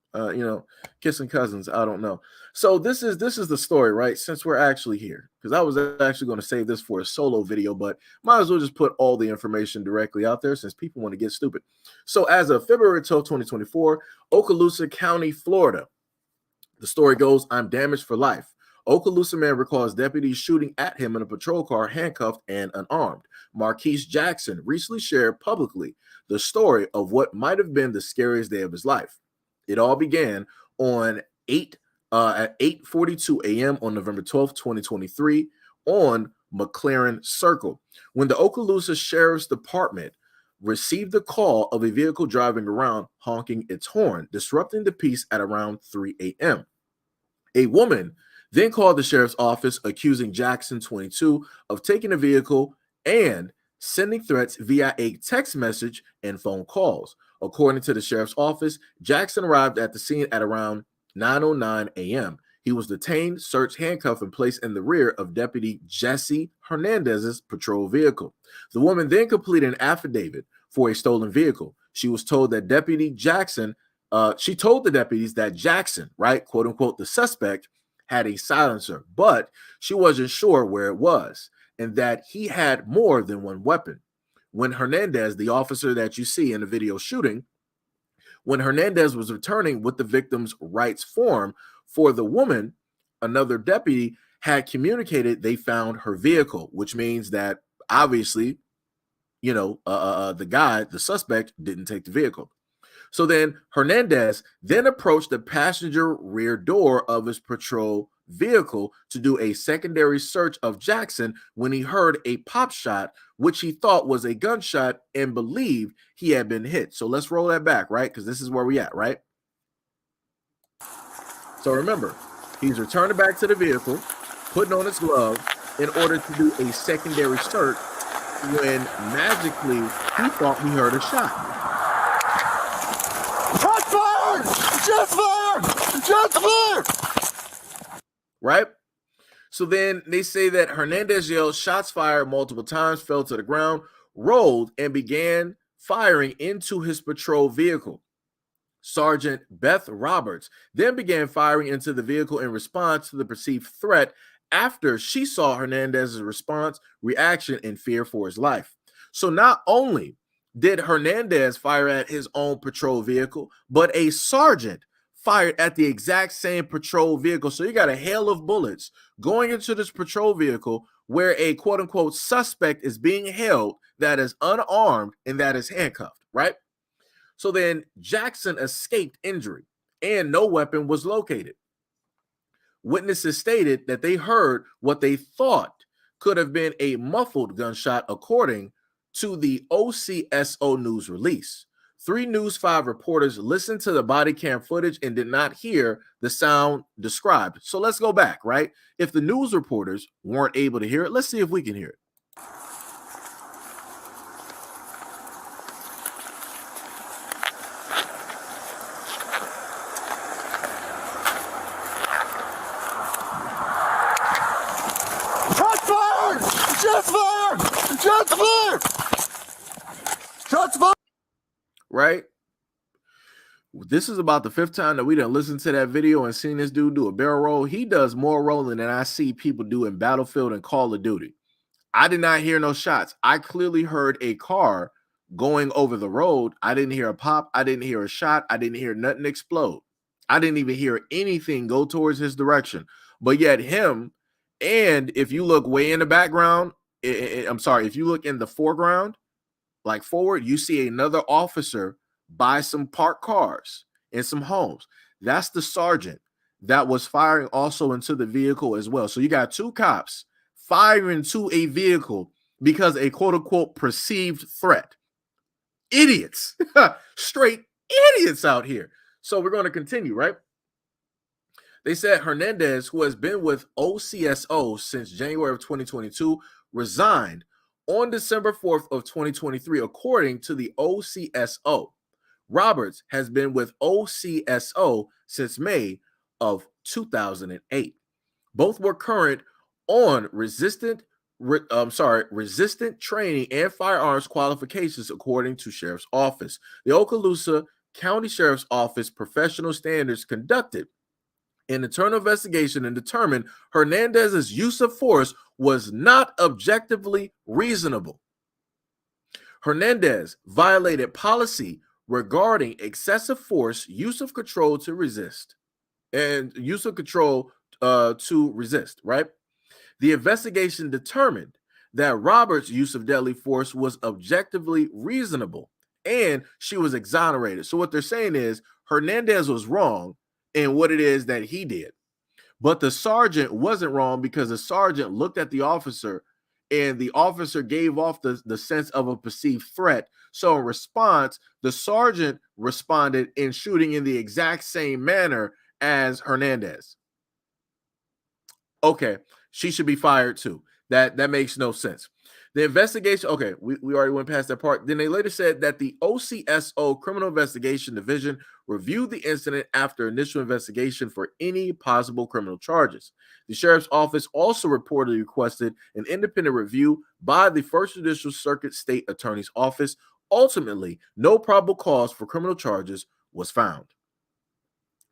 [SPEAKER 1] Kissing cousins. I don't know. So this is the story, right? Since we're actually here, because I was actually going to save this for a solo video, but might as well just put all the information directly out there since people want to get stupid. So as of February 12, 2024, Okaloosa County, Florida, the story goes, I'm damaged for life. Okaloosa man recalls deputies shooting at him in a patrol car, handcuffed and unarmed. Marquise Jackson recently shared publicly the story of what might have been the scariest day of his life. It all began on at 8:42 a.m. on November 12th, 2023, on McLaren Circle, when the Okaloosa Sheriff's Department received the call of a vehicle driving around honking its horn, disrupting the peace at around 3 a.m. A woman then called the sheriff's office, accusing Jackson, 22, of taking a vehicle and sending threats via a text message and phone calls. According to the sheriff's office, Jackson arrived at the scene at around 9:09 a.m. He was detained, searched, handcuffed, and placed in the rear of Deputy Jesse Hernandez's patrol vehicle. The woman then completed an affidavit for a stolen vehicle. She was told that Deputy Jackson, she told the deputies that Jackson, right, quote unquote, the suspect, had a silencer, but she wasn't sure where it was and that he had more than one weapon. When Hernandez, the officer that you see in the video shooting, when Hernandez was returning with the victim's rights form for the woman, another deputy had communicated they found her vehicle, which means that obviously, the suspect, didn't take the vehicle. So then Hernandez then approached the passenger rear door of his patrol vehicle to do a secondary search of Jackson when he heard a pop shot, which he thought was a gunshot and believed he had been hit. So let's roll that back, right? Because this is where we at, right? So remember, he's returning back to the vehicle, putting on his glove in order to do a secondary search when magically he thought he heard a shot.
[SPEAKER 15] Shots fired! Shots fired! Shots fired!
[SPEAKER 1] Right? So then they say that Hernandez yelled shots fired multiple times, fell to the ground, rolled, and began firing into his patrol vehicle. Sergeant Beth Roberts then began firing into the vehicle in response to the perceived threat after she saw Hernandez's response, reaction, and fear for his life. So not only did Hernandez fire at his own patrol vehicle, but a sergeant fired at the exact same patrol vehicle. So you got a hail of bullets going into this patrol vehicle where a quote-unquote suspect is being held that is unarmed and that is handcuffed, right? So then Jackson escaped injury and no weapon was located. Witnesses stated that they heard what they thought could have been a muffled gunshot, according to the OCSO news release. 3 News 5 reporters listened to the body cam footage and did not hear the sound described. So let's go back, right? If the news reporters weren't able to hear it, let's see if we can hear it.
[SPEAKER 15] Shots fired! Shots fired! Shots fired! Shots fired!
[SPEAKER 1] Right? This is about the 5th time that we done listened to that video and seen this dude do a barrel roll. He does more rolling than I see people do in Battlefield and Call of Duty. I did not hear no shots. I clearly heard a car going over the road. I didn't hear a pop. I didn't hear a shot. I didn't hear nothing explode. I didn't even hear anything go towards his direction. But yet him, and if you look way in the background, I'm sorry, if you look in the foreground, like forward, you see another officer by some parked cars in some homes. That's the sergeant that was firing also into the vehicle as well. So you got two cops firing into a vehicle because a quote unquote perceived threat. Idiots, straight idiots out here. So we're going to continue, right? They said Hernandez, who has been with OCSO since January of 2022, resigned on December 4th of 2023, according to the OCSO. Roberts has been with OCSO since May of 2008. Both were current on resistant training and firearms qualifications, according to Sheriff's Office. The Okaloosa County Sheriff's Office professional standards conducted an internal investigation and determined Hernandez's use of force was not objectively reasonable. Hernandez violated policy regarding excessive force, use of control to resist, and use of control to resist, right? The investigation determined that Roberts' use of deadly force was objectively reasonable, and she was exonerated. So what they're saying is Hernandez was wrong in what it is that he did. But the sergeant wasn't wrong because the sergeant looked at the officer and the officer gave off the sense of a perceived threat. So in response, the sergeant responded in shooting in the exact same manner as Hernandez. Okay, she should be fired too. That makes no sense. The investigation, okay, we already went past that part. Then they later said that the OCSO Criminal Investigation Division reviewed the incident after initial investigation for any possible criminal charges. The Sheriff's Office also reportedly requested an independent review by the First Judicial Circuit State Attorney's Office. Ultimately, no probable cause for criminal charges was found.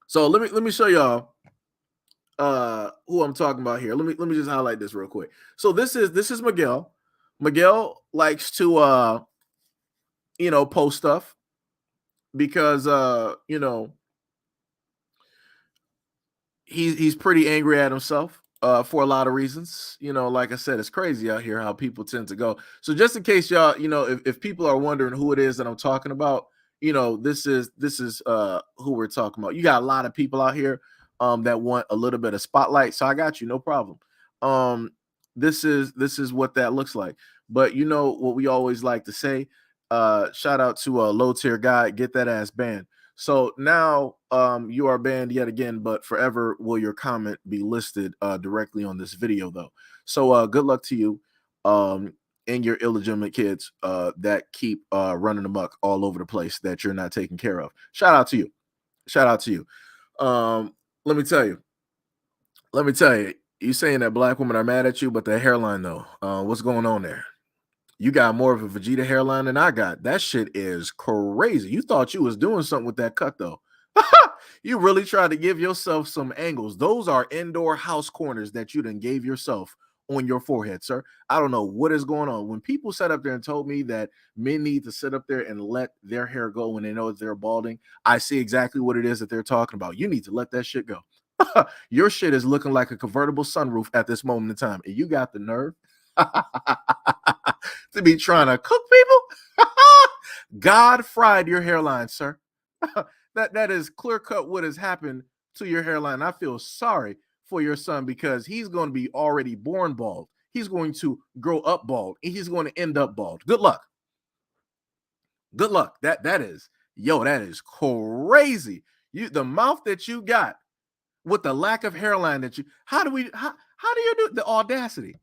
[SPEAKER 1] So let me show y'all who I'm talking about here. Let me just highlight this real quick. So this is Miguel. Miguel likes to post stuff because he's pretty angry at himself for a lot of reasons. Like I said, it's crazy out here how people tend to go. So just in case y'all, if people are wondering who it is that I'm talking about, this is who we're talking about. You got a lot of people out here that want a little bit of spotlight. So I got you, no problem. This is what that looks like. But you know what we always like to say, shout out to a low tier guy, get that ass banned. So now you are banned yet again, but forever will your comment be listed directly on this video though. So good luck to you and your illegitimate kids that keep running amok all over the place that you're not taking care of. Shout out to you. Shout out to you. Let me tell you, you saying that black women are mad at you, but the hairline though, what's going on there? You got more of a Vegeta hairline than I got. That shit is crazy. You thought you was doing something with that cut though. You really tried to give yourself some angles. Those are indoor house corners that you done gave yourself on your forehead, sir. I don't know what is going on. When people sat up there and told me that men need to sit up there and let their hair go when they know that they're balding, I see exactly what it is that they're talking about. You need to let that shit go. Your shit is looking like a convertible sunroof at this moment in time. And you got the nerve to be trying to cook people? God fried your hairline, sir. That is clear cut what has happened to your hairline. I feel sorry for your son because he's going to be already born bald. He's going to grow up bald and he's going to end up bald. Good luck. Good luck. That is crazy. The mouth that you got with the lack of hairline that you, how do you do the audacity?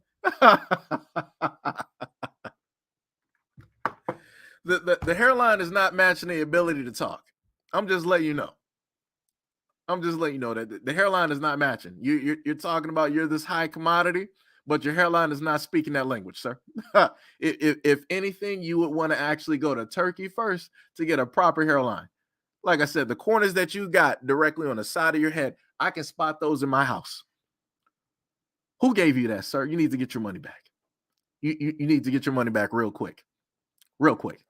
[SPEAKER 1] The hairline is not matching the ability to talk. I'm just letting you know. I'm just letting you know that the hairline is not matching. You're talking about you're this high commodity, but your hairline is not speaking that language, sir. If anything, you would want to actually go to Turkey first to get a proper hairline. Like I said, the corners that you got directly on the side of your head, I can spot those in my house. Who gave you that, sir? You need to get your money back. You need to get your money back real quick. Real quick.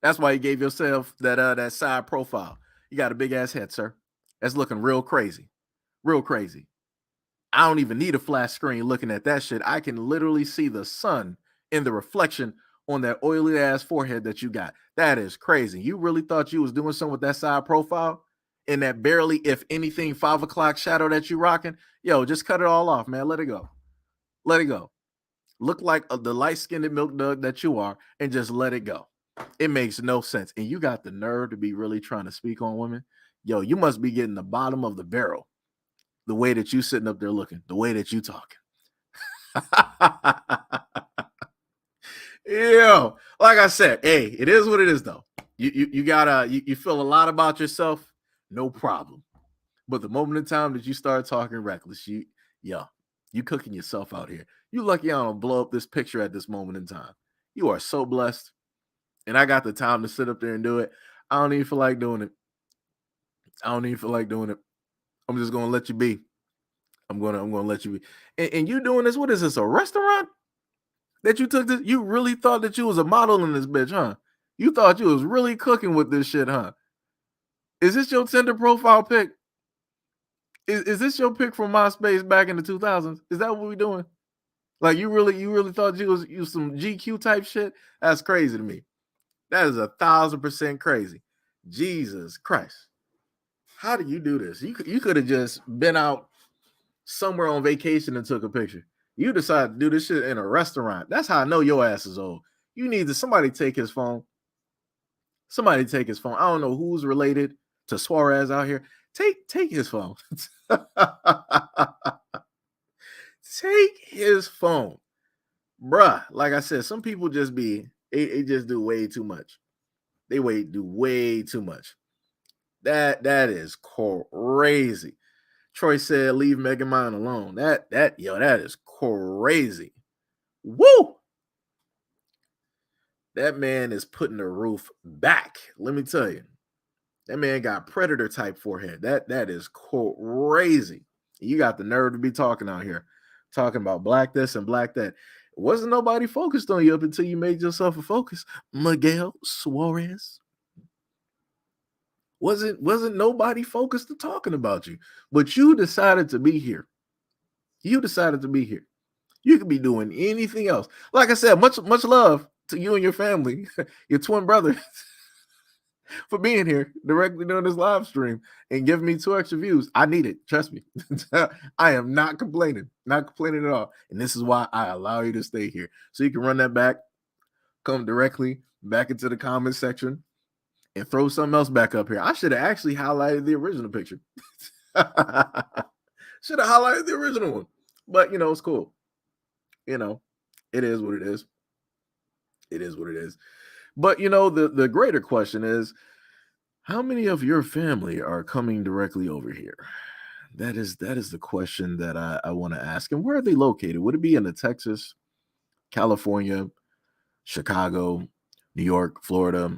[SPEAKER 1] That's why you gave yourself that side profile. You got a big ass head, sir. That's looking real crazy. Real crazy. I don't even need a flash screen looking at that shit. I can literally see the sun in the reflection on that oily ass forehead that you got. That is crazy. You really thought you was doing something with that side profile and that barely, if anything, 5 o'clock shadow that you rocking? Yo, just cut it all off, man. Let it go. Let it go. Look like the light-skinned milk dog that you are and just let it go. It makes no sense. And you got the nerve to be really trying to speak on women. Yo, you must be getting the bottom of the barrel. The way that you sitting up there looking, the way that you talking. Yo, like I said, hey, it is what it is though. You gotta you feel a lot about yourself, no problem. But the moment in time that you start talking reckless, you cooking yourself out here. You lucky I don't blow up this picture at this moment in time. You are so blessed. And I got the time to sit up there and do it. I don't even feel like doing it. I'm just gonna let you be. I'm gonna let you be. And you doing this? What is this? A restaurant that you took this? You really thought that you was a model in this bitch, huh? You thought you was really cooking with this shit, huh? Is this your Tinder profile pic? Is this your pic from MySpace back in the 2000s? Is that what we doing? Like you really thought you was some GQ type shit? That's crazy to me. That is 1,000% crazy. Jesus Christ. How do you do this? You could have just been out somewhere on vacation and took a picture. You decided to do this shit in a restaurant. That's how I know your ass is old. You need to somebody take his phone. Somebody take his phone. I don't know who's related to Suarez out here. Take his phone. Take his phone. Bruh, like I said, some people just they just do way too much. They do way too much. That is crazy. Troy said, "Leave Megamind alone." That is crazy. Woo! That man is putting the roof back. Let me tell you, that man got predator type forehead. That is crazy. You got the nerve to be talking out here, talking about black this and black that. Wasn't nobody focused on you up until you made yourself a focus, Miguel Suarez. Wasn't nobody focused to talking about you, but you decided to be here. You decided to be here. You could be doing anything else. Like I said, much love to you and your family, your twin brother, for being here directly during this live stream and giving me 2 extra views. I need it. Trust me. I am not complaining at all. And this is why I allow you to stay here. So you can run that back, come directly back into the comment section, and throw something else back up here. I should have actually highlighted the original picture. Should have highlighted the original one. But, it's cool. It is what it is. It is what it is. But, the greater question is, how many of your family are coming directly over here? That is the question that I want to ask. And where are they located? Would it be in the Texas, California, Chicago, New York, Florida?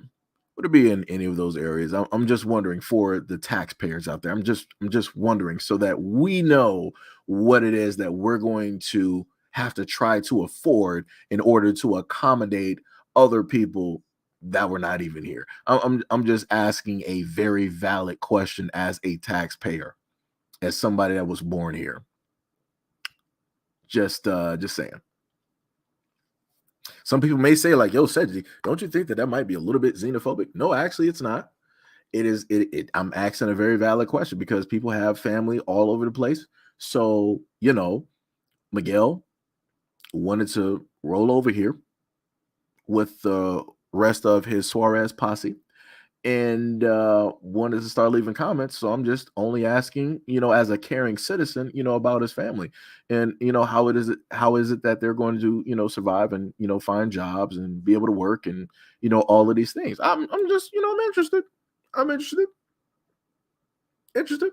[SPEAKER 1] Would it be in any of those areas? I'm just wondering for the taxpayers out there. I'm just wondering so that we know what it is that we're going to have to try to afford in order to accommodate other people that were not even here. I'm just asking a very valid question as a taxpayer, as somebody that was born here. Just saying. Some people may say, like, yo, Cedric, don't you think that might be a little bit xenophobic? No, actually, it's not. I'm asking a very valid question because people have family all over the place. So, Miguel wanted to roll over here with the rest of his Suarez posse and wanted to start leaving comments. So I'm just only asking, as a caring citizen, about his family and, how is it that they're going to, survive and, find jobs and be able to work and, all of these things. I'm just, I'm interested. Interested.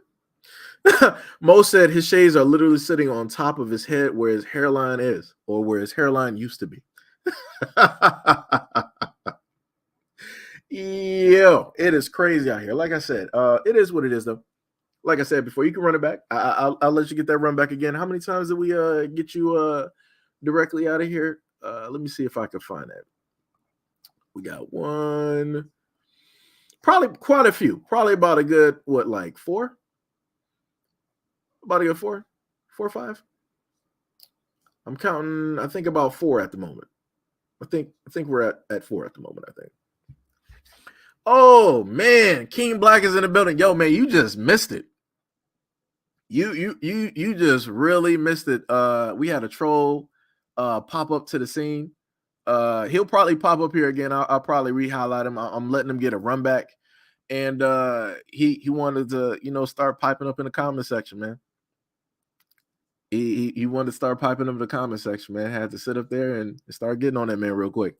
[SPEAKER 1] Mo said his shades are literally sitting on top of his head where his hairline is, or where his hairline used to be. Yo, it is crazy out here. Like I said, it is what it is, though. Like I said before, you can run it back. I'll let you get that run back again. How many times did we get you directly out of here? Let me see if I can find that. We got one. Probably quite a few. Probably about a good, 4? About to get 4 or 5. I'm counting, I think about 4 at the moment. I think we're at 4 at the moment, I think. Oh man, King Black is in the building. Yo, man, you just missed it. You just really missed it. We had a troll pop up to the scene. He'll probably pop up here again. I'll probably re-highlight him. I'm letting him get a run back. And he wanted to, start piping up in the comment section, man. He wanted to start piping up in the comment section, man. Had to sit up there and start getting on that man real quick.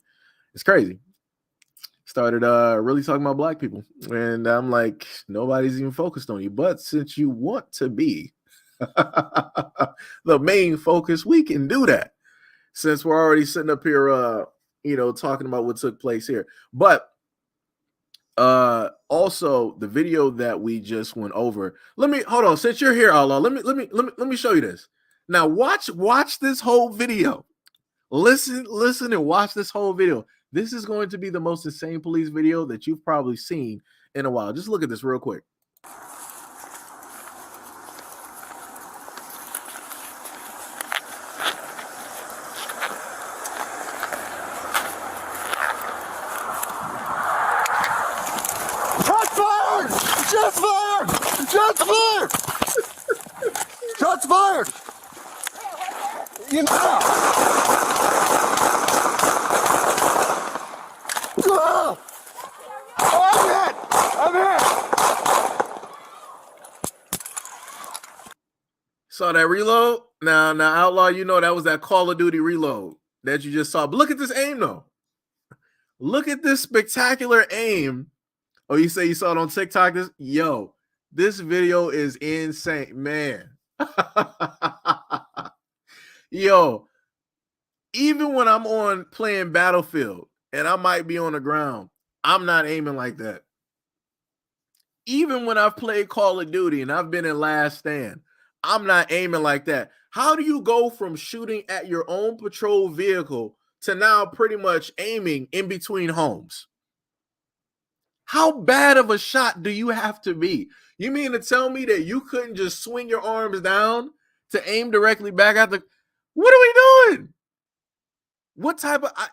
[SPEAKER 1] It's crazy. Started really talking about black people. And I'm like, nobody's even focused on you. But since you want to be the main focus, we can do that. Since we're already sitting up here, talking about what took place here. But also the video that we just went over. Hold on. Since you're here, Allah, let me show you this. Now watch this whole video. Listen and watch this whole video. This is going to be the most insane police video that you've probably seen in a while. Just look at this real quick.
[SPEAKER 15] Shots fired! Shots fired! Shots fired! You know. I'm hit!
[SPEAKER 1] Saw that reload? Now, Outlaw, that was that Call of Duty reload that you just saw. But look at this aim, though. Look at this spectacular aim. Oh, you say you saw it on TikTok? This video is insane, man. Yo, even when I'm on playing Battlefield and I might be on the ground, I'm not aiming like that. Even when I've played Call of Duty and I've been in Last Stand, I'm not aiming like that. How do you go from shooting at your own patrol vehicle to now pretty much aiming in between homes? How bad of a shot do you have to be? You mean to tell me that you couldn't just swing your arms down to aim directly back at the... What are we doing? What type of... I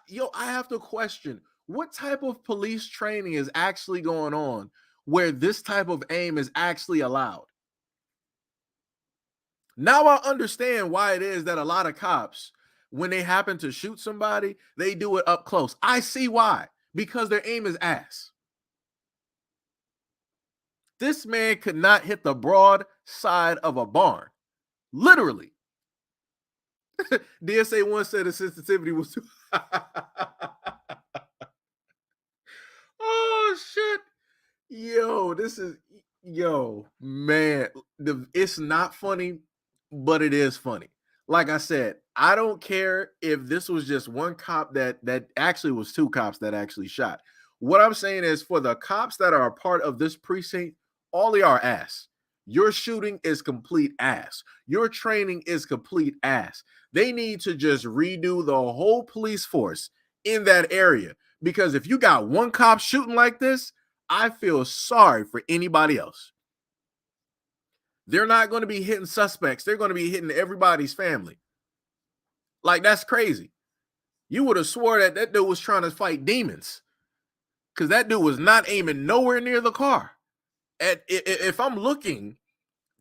[SPEAKER 1] have to question, what type of police training is actually going on where this type of aim is actually allowed? Now I understand why it is that a lot of cops, when they happen to shoot somebody, they do it up close. I see why. Because their aim is ass. This man could not hit the broad side of a barn. Literally. DSA 1 said the sensitivity was too... Oh, shit. Man. It's not funny, but it is funny. Like I said, I don't care if this was just one cop that actually was 2 cops that actually shot. What I'm saying is, for the cops that are a part of this precinct, all they are ass. Your shooting is complete ass. Your training is complete ass. They need to just redo the whole police force in that area. Because if you got one cop shooting like this, I feel sorry for anybody else. They're not going to be hitting suspects. They're going to be hitting everybody's family. Like, that's crazy. You would have swore that dude was trying to fight demons. Because that dude was not aiming nowhere near the car. If I'm looking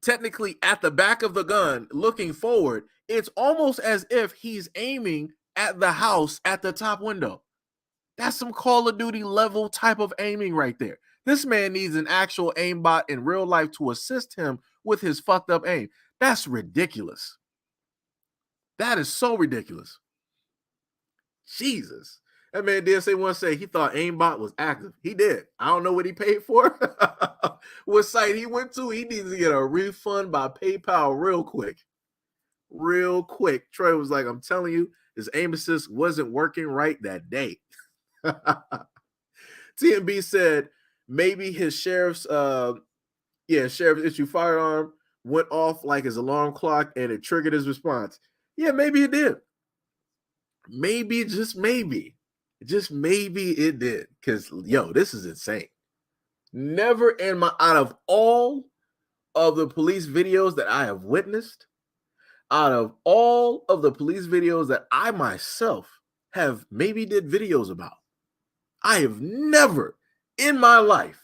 [SPEAKER 1] technically at the back of the gun, looking forward, it's almost as if he's aiming at the house at the top window. That's some Call of Duty level type of aiming right there. This man needs an actual aimbot in real life to assist him with his fucked up aim. That's ridiculous. That is so ridiculous. Jesus. That man did say one say he thought aimbot was active. He did. I don't know what he paid for. What site he went to, he needs to get a refund by PayPal real quick. Real quick. Troy was like, I'm telling you, his aim assist wasn't working right that day. TMB said maybe his sheriff's issue firearm went off like his alarm clock and it triggered his response. Yeah, maybe it did. Maybe, just maybe it did. Because, this is insane. Never in my, out of all of the police videos that I have witnessed, out of all of the police videos that I myself have maybe did videos about, I have never in my life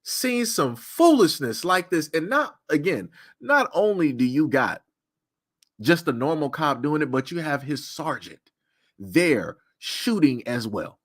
[SPEAKER 1] seen some foolishness like this. And not only do you got just a normal cop doing it, but you have his sergeant there shooting as well.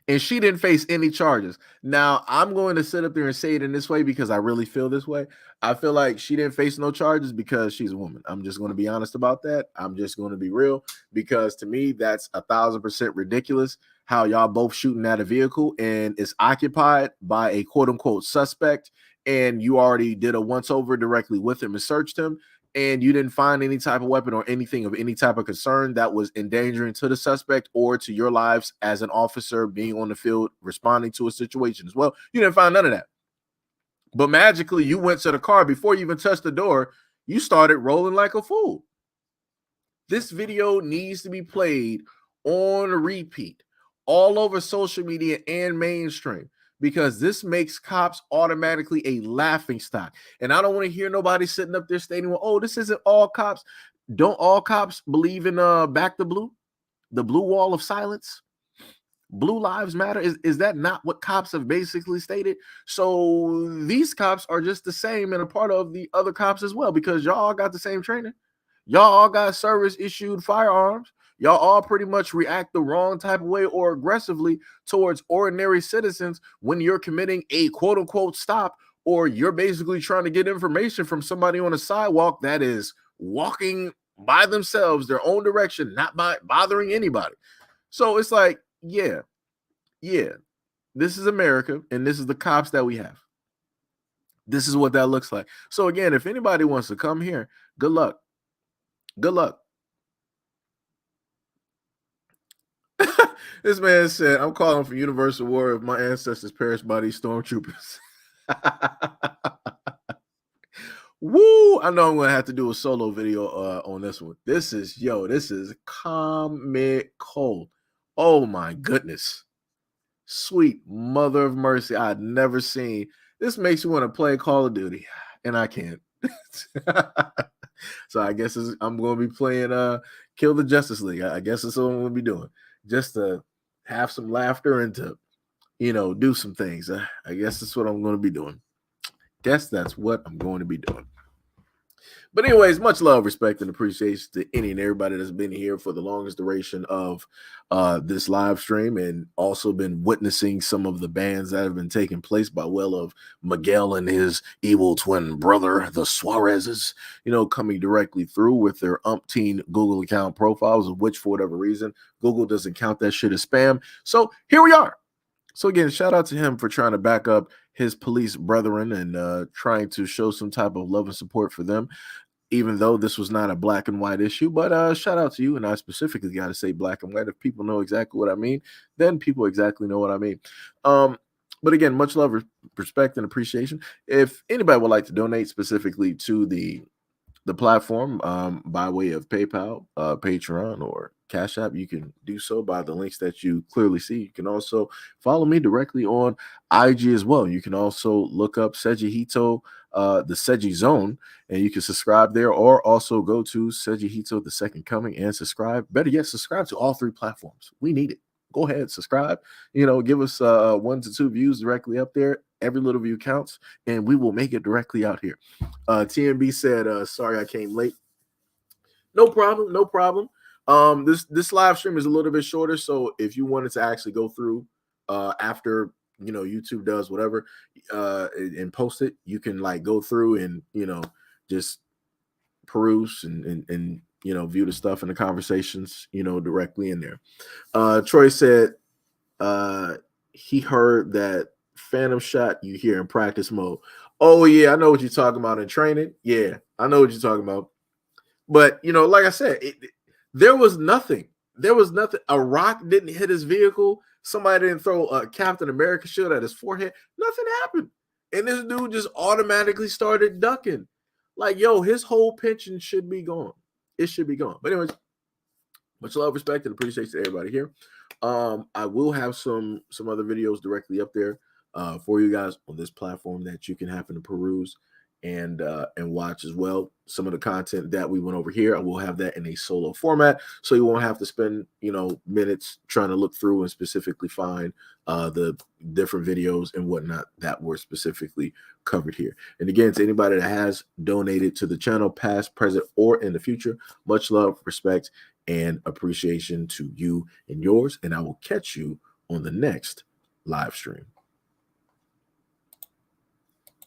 [SPEAKER 1] And she didn't face any charges. Now, I'm going to sit up there and say it in this way because I really feel this way. I feel like she didn't face no charges because she's a woman. I'm just going to be honest about that. I'm just going to be real, because to me, that's 1,000% ridiculous how y'all both shooting at a vehicle and it's occupied by a quote unquote suspect, and you already did a once over directly with him and searched him, and you didn't find any type of weapon or anything of any type of concern that was endangering to the suspect or to your lives as an officer being on the field responding to a situation as well. You didn't find none of that. But magically, you went to the car before you even touched the door. You started rolling like a fool. This video needs to be played on repeat all over social media and mainstream, because this makes cops automatically a laughing stock. And I don't want to hear nobody sitting up there stating, well, oh, this isn't all cops. Don't all cops believe in back the blue wall of silence? Blue lives matter. Is that not what cops have basically stated? So these cops are just the same and a part of the other cops as well, because y'all all got the same training. Y'all all got service issued firearms. Y'all all pretty much react the wrong type of way or aggressively towards ordinary citizens when you're committing a quote unquote stop, or you're basically trying to get information from somebody on a sidewalk that is walking by themselves, their own direction, not by bothering anybody. So it's like, yeah, this is America, and this is the cops that we have. This is what that looks like. So again, if anybody wants to come here, good luck. Good luck. This man said, I'm calling for universal war if my ancestors perished by these stormtroopers. Woo! I know I'm going to have to do a solo video on this one. This is comical. Oh my goodness. Sweet mother of mercy. I'd never seen. This makes you want to play Call of Duty, and I can't. So I guess I'm going to be playing Kill the Justice League. I guess that's what I'm going to be doing, just to have some laughter and to, do some things. I guess that's what I'm going to be doing. Guess that's what I'm going to be doing. But anyways, much love, respect, and appreciation to any and everybody that's been here for the longest duration of this live stream, and also been witnessing some of the bans that have been taking place by well of Miguel and his evil twin brother, the Suarezes, coming directly through with their umpteen Google account profiles, of which, for whatever reason, Google doesn't count that shit as spam. So here we are. So again, shout out to him for trying to back up his police brethren and trying to show some type of love and support for them, even though this was not a black and white issue. But shout out to you, and I specifically got to say black and white. If people know exactly what I mean, then people exactly know what I mean. But again, much love, respect, and appreciation. If anybody would like to donate specifically to the platform by way of PayPal, Patreon, or Cash App, you can do so by the links that you clearly see. You can also follow me directly on IG as well. You can also look up Seji Hito, the Seji Zone, and you can subscribe there, or also go to Seji Hito, the Second Coming, and subscribe. Better yet, subscribe to all three platforms. We need it. Go ahead, subscribe. Give us 1 to 2 views directly up there. Every little view counts, and we will make it directly out here. TMB said, sorry I came late. No problem. This live stream is a little bit shorter, so if you wanted to actually go through after YouTube does whatever and post it, you can go through and just peruse and view the stuff and the conversations directly in there. Troy said he heard that phantom shot you hear in practice mode. Oh yeah, I know what you're talking about in training. Yeah, I know what you're talking about. But like I said, there was nothing. A rock didn't hit his vehicle. Somebody didn't throw a Captain America shield at his forehead. Nothing happened. And this dude just automatically started ducking. His whole pension should be gone. It should be gone. But anyways, much love, respect, and appreciation to everybody here. I will have some other videos directly up there for you guys on this platform that you can happen to peruse and watch as well. Some of the content that we went over here, I will have that in a solo format, so you won't have to spend minutes trying to look through and specifically find the different videos and whatnot that were specifically covered here. And again, to anybody that has donated to the channel, past, present, or in the future, much love, respect, and appreciation to you and yours. And I will catch you on the next live stream.